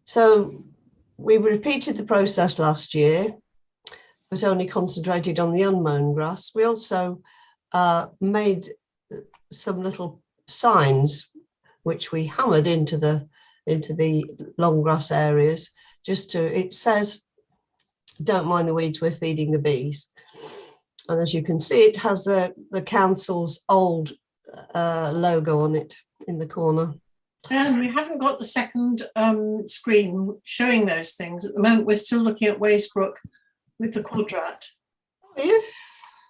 So we repeated the process last year, but only concentrated on the unmown grass. We also made some little signs which we hammered into the long grass areas. It says, "Don't mind the weeds, we're feeding the bees." And as you can see, it has the council's old logo on it in the corner. And we haven't got the second screen showing those things. At the moment, we're still looking at Waysbrook with the Quadrat. Are you?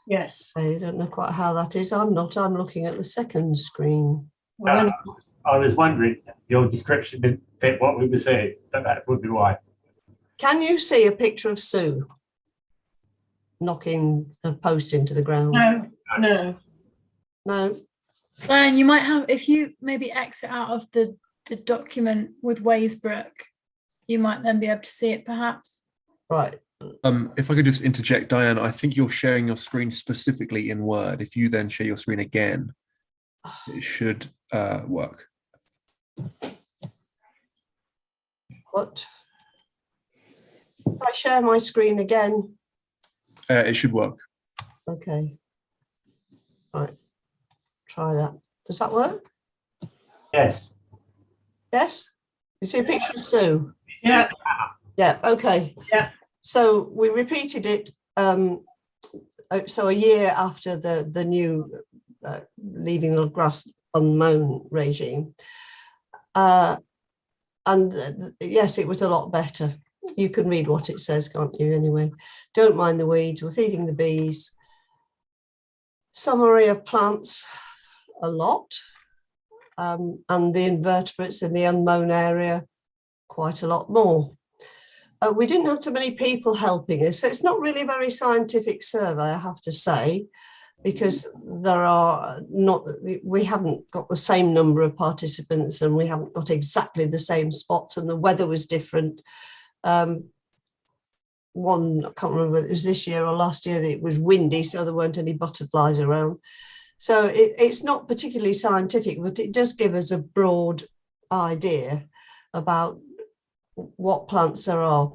Yes. I don't know quite how that is. I'm not. I'm looking at the second screen. I was wondering, your description didn't fit what we were saying, but that would be why. Can you see a picture of Sue knocking a post into the ground? No. And you might have, if you maybe exit out of the document with Waysbrook, you might then be able to see it perhaps. Right. If I could just interject, Diane, I think you're sharing your screen specifically in Word. If you then share your screen again, it should work. What? If I share my screen again? It should work. Okay. Right. Try that. Does that work? Yes. Yes? You see a picture of Sue? Yeah. Yeah, okay. Yeah. So we repeated it. So a year after the new leaving the grass unmown regime. Yes, it was a lot better. You can read what it says, can't you, anyway? Don't mind the weeds, we're feeding the bees. Summary of plants, a lot. And the invertebrates in the unmown area, quite a lot more. We didn't have so many people helping us. So it's not really a very scientific survey, I have to say, because we haven't got the same number of participants and we haven't got exactly the same spots, and the weather was different. I can't remember whether it was this year or last year, that it was windy, so there weren't any butterflies around. So it's not particularly scientific, but it does give us a broad idea about what plants there are.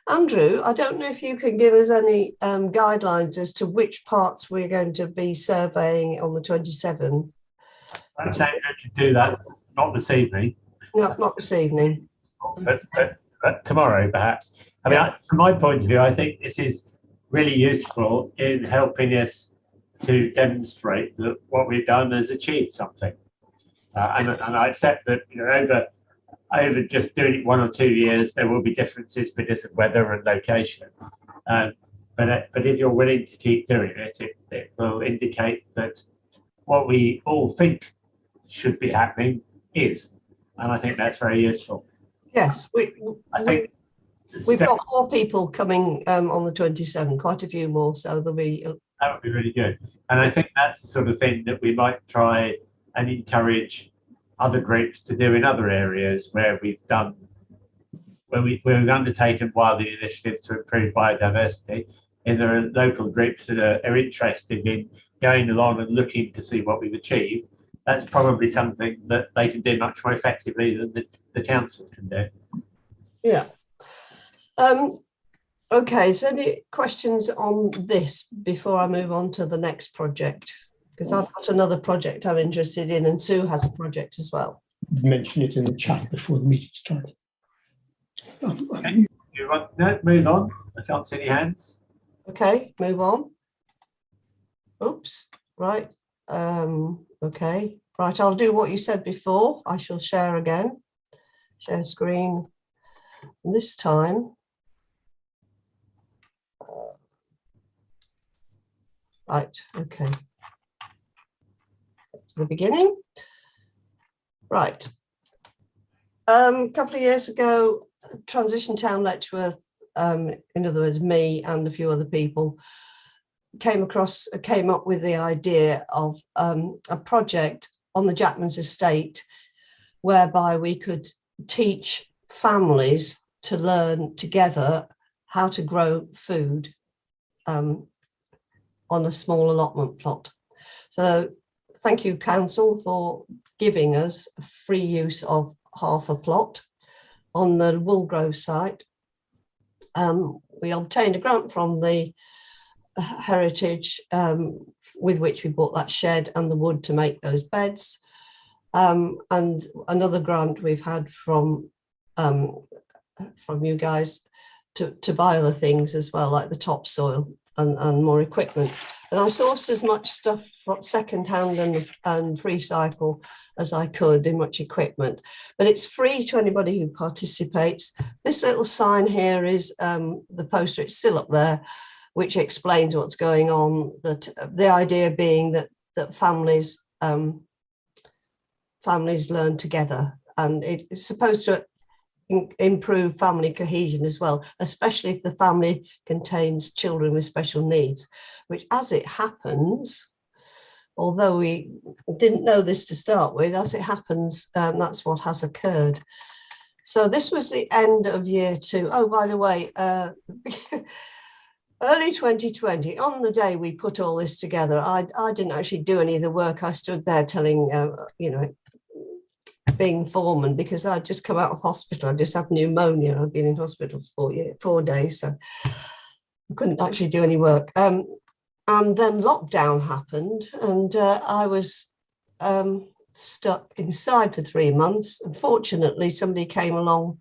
Andrew, I don't know if you can give us any guidelines as to which parts we're going to be surveying on the 27th. Perhaps Andrew could do that, not this evening. No, not this evening. But tomorrow, perhaps. I mean, from my point of view, I think this is really useful in helping us to demonstrate that what we've done has achieved something. And I accept that, over just doing it 1 or 2 years, there will be differences because of weather and location. But if you're willing to keep doing it, it will indicate that what we all think should be happening is. And I think that's very useful. Yes, I think we've got more people coming on the 27th, quite a few more, so there'll be. That would be really good. And I think that's the sort of thing that we might try and encourage other groups to do in other areas where we've undertaken wildly initiatives to improve biodiversity. If there are local groups that are interested in going along and looking to see what we've achieved, that's probably something that they can do much more effectively than the council can do. Yeah. Okay, so any questions on this before I move on to the next project? Because I've got another project I'm interested in, and Sue has a project as well. Mention it in the chat before the meeting started. No, move on. I can't see any hands. Okay, move on. Oops, right. Okay, right, I'll do what you said before. I shall share again. Share screen. And this time. Right, okay. To the beginning. Right. A couple of years ago, Transition Town Letchworth, in other words, me and a few other people, came up with the idea of a project on the Jackman's estate whereby we could teach families to learn together how to grow food on a small allotment plot. So thank you, Council, for giving us free use of half a plot on the Woolgrove site. We obtained a grant from the Heritage with which we bought that shed and the wood to make those beds. And another grant we've had from you guys to buy other things as well, like the topsoil and more equipment. And I sourced as much stuff from second-hand and free cycle as I could in much equipment, but it's free to anybody who participates. This little sign here is the poster, it's still up there, which explains what's going on, that the idea being that families learn together, and it's supposed to improve family cohesion as well, especially if the family contains children with special needs, which, as it happens, although we didn't know this to start with, as it happens, that's what has occurred. So this was the end of year 2. Oh, by the way, early 2020, on the day we put all this together, I didn't actually do any of the work. I stood there telling, being foreman, because I'd just come out of hospital. I just had pneumonia. I'd been in hospital for 4 days, so I couldn't actually do any work. And then lockdown happened, and I was stuck inside for 3 months. Unfortunately, somebody came along,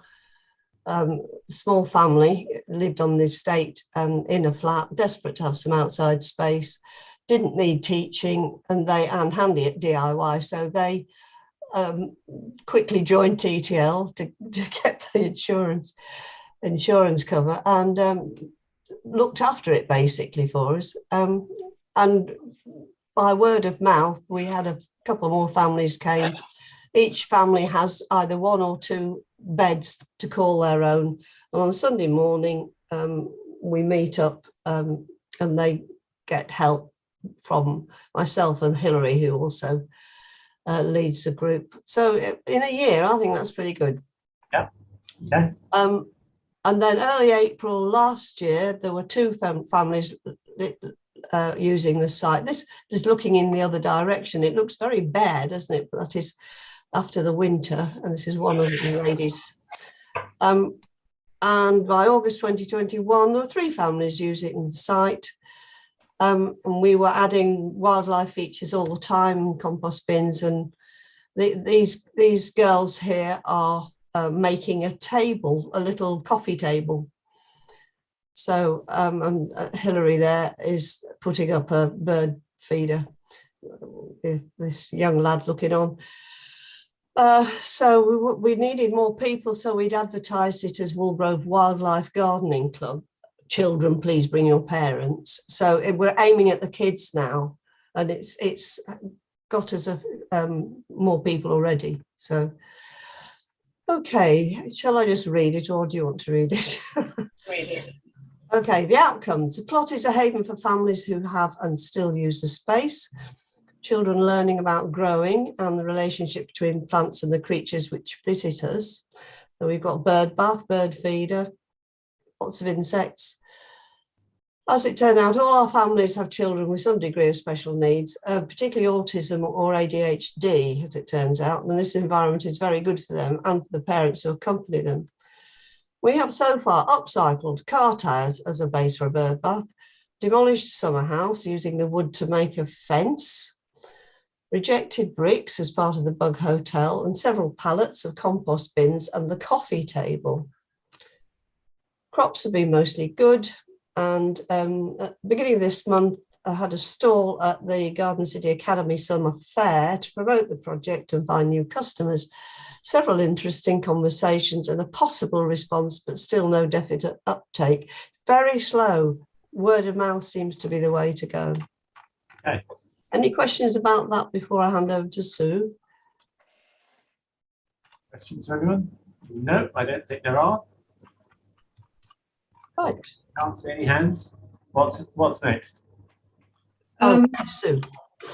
small family, lived on the estate and in a flat, desperate to have some outside space, didn't need teaching, and handy at DIY, so they quickly joined TTL to get the insurance cover, and looked after it basically for us. And by word of mouth, we had a couple more families came. Each family has either 1 or 2 beds to call their own. And on Sunday morning, we meet up and they get help from myself and Hilary, who also leads the group. So in a year, I think that's pretty good. Yeah. Okay. And then early April last year, there were 2 families using the site. This is looking in the other direction. It looks very bare, doesn't it? But that is after the winter, and this is one of the ladies. And by August 2021, there were 3 families using the site. And we were adding wildlife features all the time, compost bins, and these girls here are making a table, a little coffee table. So and Hilary there is putting up a bird feeder with this young lad looking on. So we needed more people, so we'd advertised it as Woolgrove Wildlife Gardening Club. Children, please bring your parents. So we're aiming at the kids now, and it's got us more people already. So, okay, shall I just read it, or do you want to read it? Read it. Okay, the outcomes. The plot is a haven for families who have and still use the space. Children learning about growing and the relationship between plants and the creatures which visit us. So we've got bird bath, bird feeder, lots of insects. As it turned out, all our families have children with some degree of special needs, particularly autism or ADHD, as it turns out, and this environment is very good for them and for the parents who accompany them. We have so far upcycled car tyres as a base for a bird bath, demolished summer house using the wood to make a fence, rejected bricks as part of the bug hotel, and several pallets of compost bins and the coffee table. Crops have been mostly good. And at the beginning of this month, I had a stall at the Garden City Academy Summer Fair to promote the project and find new customers. Several interesting conversations and a possible response, but still no definite uptake. Very slow. Word of mouth seems to be the way to go. Okay. Any questions about that before I hand over to Sue? Questions for anyone? No, I don't think there are. Right. Can't see any hands. What's next? Sue.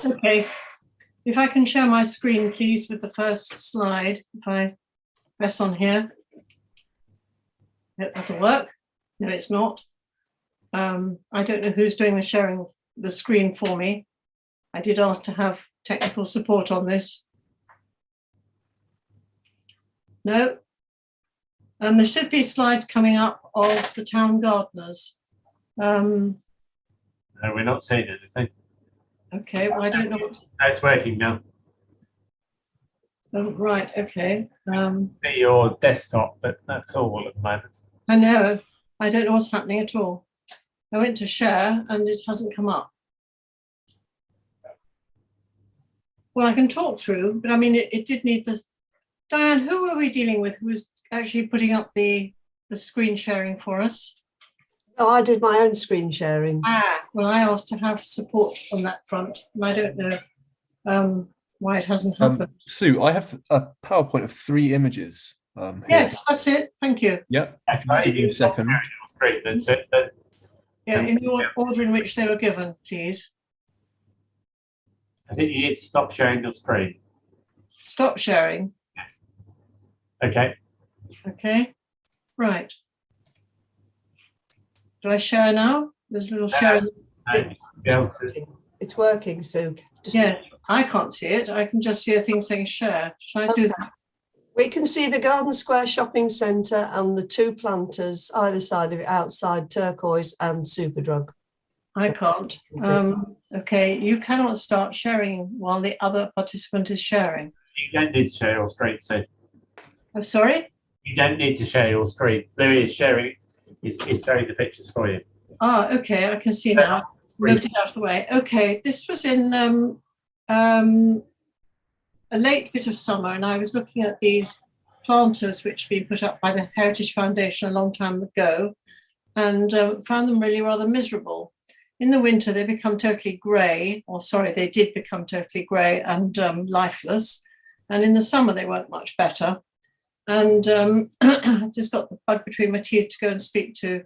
Okay. If I can share my screen, please, with the first slide. If I press on here. Yep, that'll work. No, it's not. I don't know who's doing the sharing of the screen for me. I did ask to have technical support on this. No. There should be slides coming up of the town gardeners. No, we're not seeing anything. Okay, well, I don't know. It's working now. Oh, right, okay. See your desktop, but that's all at the moment. I know. I don't know what's happening at all. I went to share and it hasn't come up. Well, I can talk through, but I mean, it did need the... Diane, who were we dealing with who was actually putting up the screen sharing for us? Oh, I did my own screen sharing. Well, I asked to have support on that front, and I don't know why it hasn't happened. Sue, I have a PowerPoint of 3 images. Here. Yes, that's it. Thank you. Yep. If you just give me a second. Yeah, in the order in which they were given, please. I think you need to stop sharing your screen. Stop sharing. Yes. Okay. Okay. Right. Do I share now? There's a little share. It's working, Sue. Yeah, I can't see it. I can just see a thing saying share. Should I do that? We can see the Garden Square Shopping Centre and the 2 planters either side of it outside, Turquoise and Superdrug. I can't. Okay, you cannot start sharing while the other participant is sharing. You don't need to share your screen, so. I'm sorry? You don't need to share your screen. Louis is sharing. Is sharing the pictures for you. Ah, okay, I can see now. Moved it out of the way. Okay, this was in a late bit of summer, and I was looking at these planters which had been put up by the Heritage Foundation a long time ago, and found them really rather miserable. In the winter, they become totally grey, or sorry, they did become totally grey and lifeless. And in the summer, they weren't much better. And I just got the bug between my teeth to go and speak to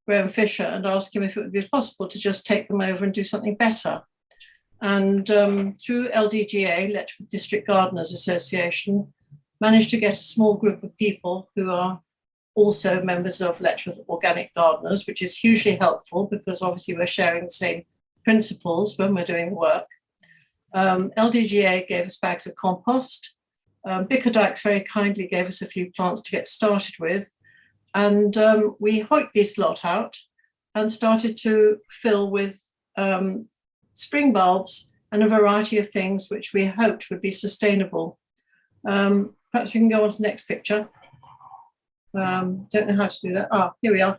Graham Fisher and ask him if it would be possible to just take them over and do something better. And through LDGA, Letchworth District Gardeners Association, managed to get a small group of people who are also members of Letchworth Organic Gardeners, which is hugely helpful because obviously we're sharing the same principles when we're doing the work. LDGA gave us bags of compost. Bickerdyke's very kindly gave us a few plants to get started with. And we hoiked this lot out and started to fill with spring bulbs and a variety of things which we hoped would be sustainable. Perhaps we can go on to the next picture. Don't know how to do that. Ah, here we are.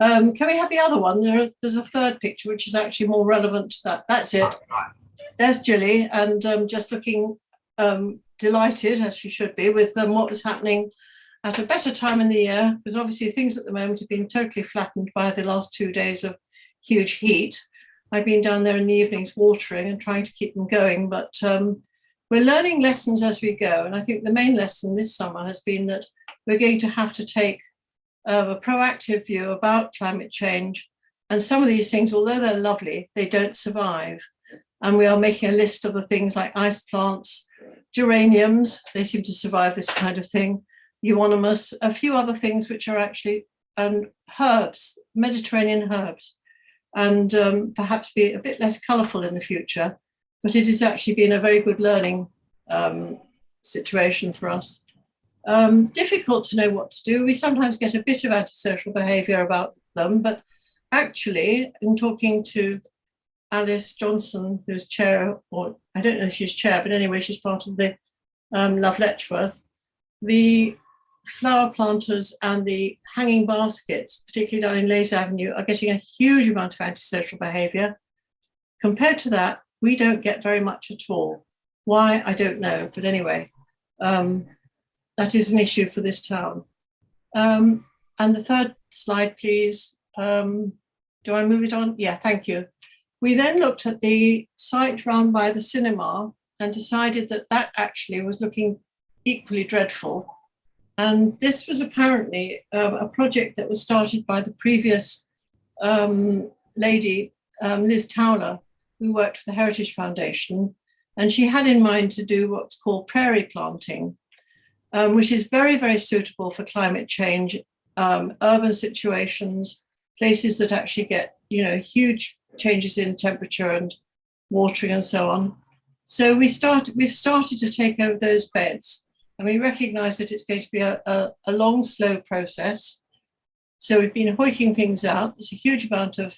Can we have the other one? There's a third picture which is actually more relevant to that. That's it. There's Jilly, and just looking delighted, as she should be, with what was happening at a better time in the year, because obviously things at the moment have been totally flattened by the last 2 days of huge heat. I've been down there in the evenings watering and trying to keep them going, but we're learning lessons as we go. And I think the main lesson this summer has been that we're going to have to take a proactive view about climate change. And some of these things, although they're lovely, they don't survive. And we are making a list of the things like ice plants, geraniums, they seem to survive this kind of thing, euonymus, a few other things which are actually, and herbs, Mediterranean herbs, and perhaps be a bit less colourful in the future. But it has actually been a very good learning situation for us. Difficult to know what to do. We sometimes get a bit of antisocial behaviour about them, but actually, in talking to Alice Johnson, who's chair, or I don't know if she's chair, but anyway, she's part of the Love Letchworth, the flower planters and the hanging baskets, particularly down in Leys Avenue, are getting a huge amount of antisocial behaviour. Compared to that, we don't get very much at all. Why, I don't know, but anyway, that is an issue for this town. And the third slide, please. Do I move it on? Yeah, thank you. We then looked at the site run by the cinema and decided that that actually was looking equally dreadful. And this was apparently a project that was started by the previous lady, Liz Towler, who worked for the Heritage Foundation. And she had in mind to do what's called prairie planting, which is very, very suitable for climate change, urban situations, places that actually get, huge changes in temperature and watering and so on. So we've started to take over those beds, and we recognise that it's going to be a long, slow process. So we've been hoiking things out. There's a huge amount of,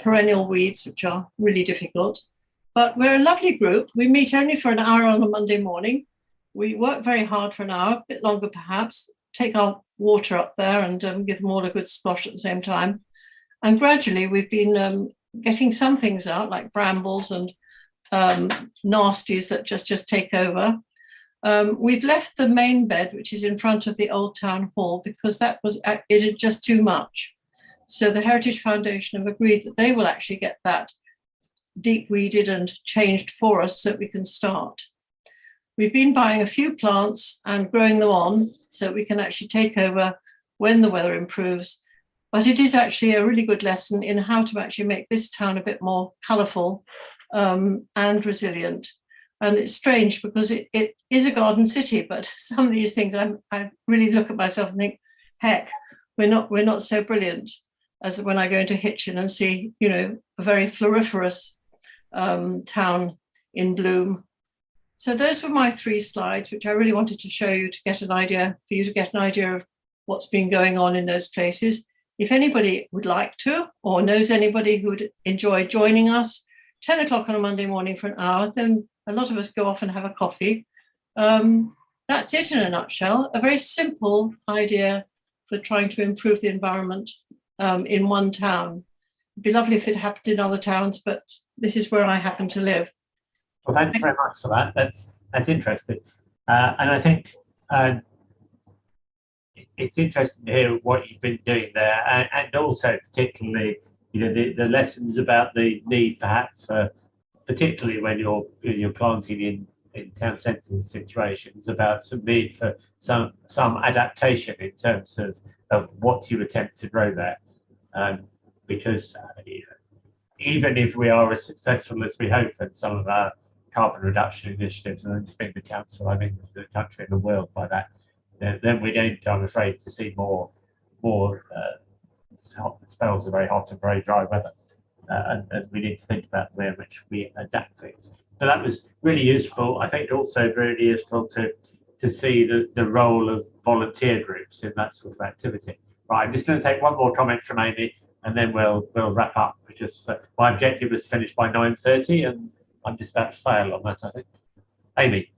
perennial weeds, which are really difficult. But we're a lovely group. We meet only for an hour on a Monday morning. We work very hard for an hour, a bit longer perhaps, take our water up there and give them all a good splosh at the same time. And gradually we've been getting some things out, like brambles and nasties that just take over. We've left the main bed, which is in front of the Old Town Hall, because it had just too much. So the Heritage Foundation have agreed that they will actually get that deep weeded and changed for us so that we can start. We've been buying a few plants and growing them on so we can actually take over when the weather improves. But it is actually a really good lesson in how to actually make this town a bit more colourful and resilient. And it's strange because it is a garden city, but some of these things I really look at myself and think, heck, we're not so brilliant as when I go into Hitchin and see, a very floriferous town in bloom. So those were my 3 slides, which I really wanted to show you to get an idea, for you to get an idea of what's been going on in those places. If anybody would like to, or knows anybody who would enjoy joining us, 10 o'clock on a Monday morning for an hour, then a lot of us go off and have a coffee. That's it in a nutshell, a very simple idea for trying to improve the environment in one town. It'd be lovely if it happened in other towns, but this is where I happen to live. Well, thanks very much for that. That's interesting, and I think it's interesting to hear what you've been doing there, and also particularly, the lessons about the need perhaps for, particularly when you're planting in town centre situations, about some need for some adaptation in terms of what you attempt to grow there, because even if we are as successful as we hope in some of our carbon reduction initiatives, and then being the council, I mean the country and the world by that, then we don't, I'm afraid, to see more spells of very hot and very dry weather, and we need to think about the way in which we adapt things. So that was really useful. I think also really useful to see the role of volunteer groups in that sort of activity. Right, I'm just going to take one more comment from Amy, and then we'll wrap up, because my objective was to finish by 9:30, and I'm just about to fail on that, I think. Amy.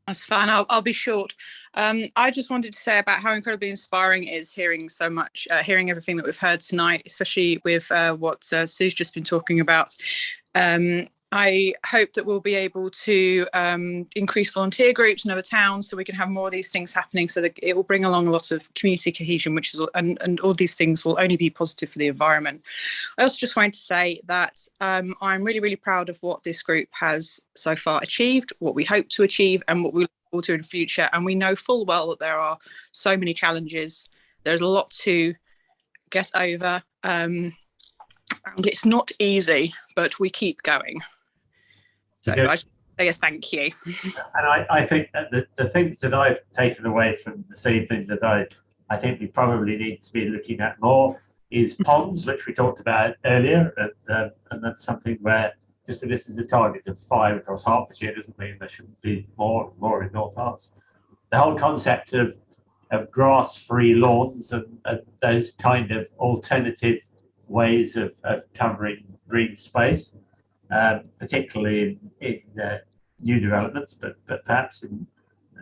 That's fine. I'll be short. I just wanted to say about how incredibly inspiring it is hearing so much, hearing everything that we've heard tonight, especially with what Sue's just been talking about. I I hope that we'll be able to increase volunteer groups in other towns so we can have more of these things happening, so that it will bring along a lot of community cohesion, which is, and all these things will only be positive for the environment. I also just wanted to say that I'm really, really proud of what this group has so far achieved, what we hope to achieve, and what we look forward to in the future. And we know full well that there are so many challenges. There's a lot to get over. And it's not easy, but we keep going. So I just say a thank you. And I think that the things that I've taken away from this evening that I think we probably need to be looking at more is ponds, which we talked about earlier, and that's something where just because there's a target of 5 across Hertfordshire doesn't mean there shouldn't be more in North Herts. The whole concept of grass-free lawns and those kind of alternative ways of covering green space, particularly in new developments, but perhaps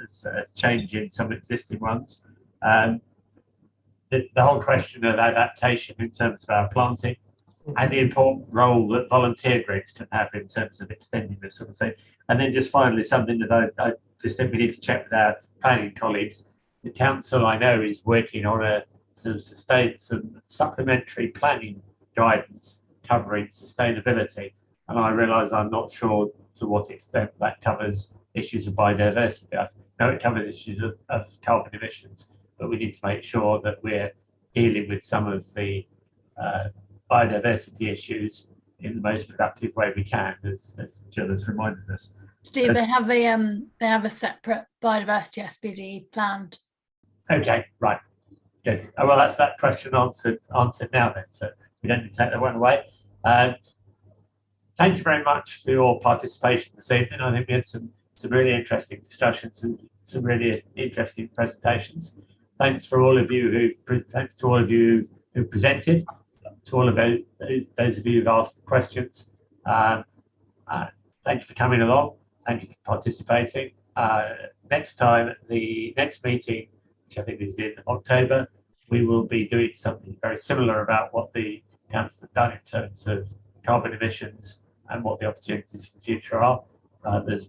as a change in some existing ones. The whole question of adaptation in terms of our planting and the important role that volunteer groups can have in terms of extending this sort of thing. And then just finally, something that I just think we need to check with our planning colleagues. The council, I know, is working on some supplementary planning guidance covering sustainability. And I realise I'm not sure to what extent that covers issues of biodiversity. I know it covers issues of carbon emissions, but we need to make sure that we're dealing with some of the biodiversity issues in the most productive way we can, as Jill has reminded us. Steve, they have a separate biodiversity SPD planned. Okay, right. Good. Oh, well, that's that question answered now then, so we don't need to take that one away. Thank you very much for your participation this evening. I think we had some really interesting discussions and some really interesting presentations. Thanks to all of you who presented, to all of those of you who've asked questions. Thank you for coming along. Thank you for participating. Next time, the next meeting, which I think is in October, we will be doing something very similar about what the council has done in terms of carbon emissions and what the opportunities for the future are. There's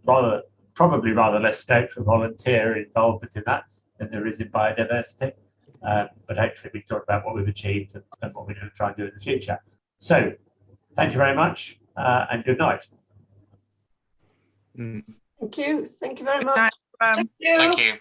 probably rather less scope for volunteer involvement in that than there is in biodiversity. But hopefully we can talk about what we've achieved and what we're going to try and do in the future. So thank you very much and good night. Thank you. Thank you very much. Thank you. Thank you.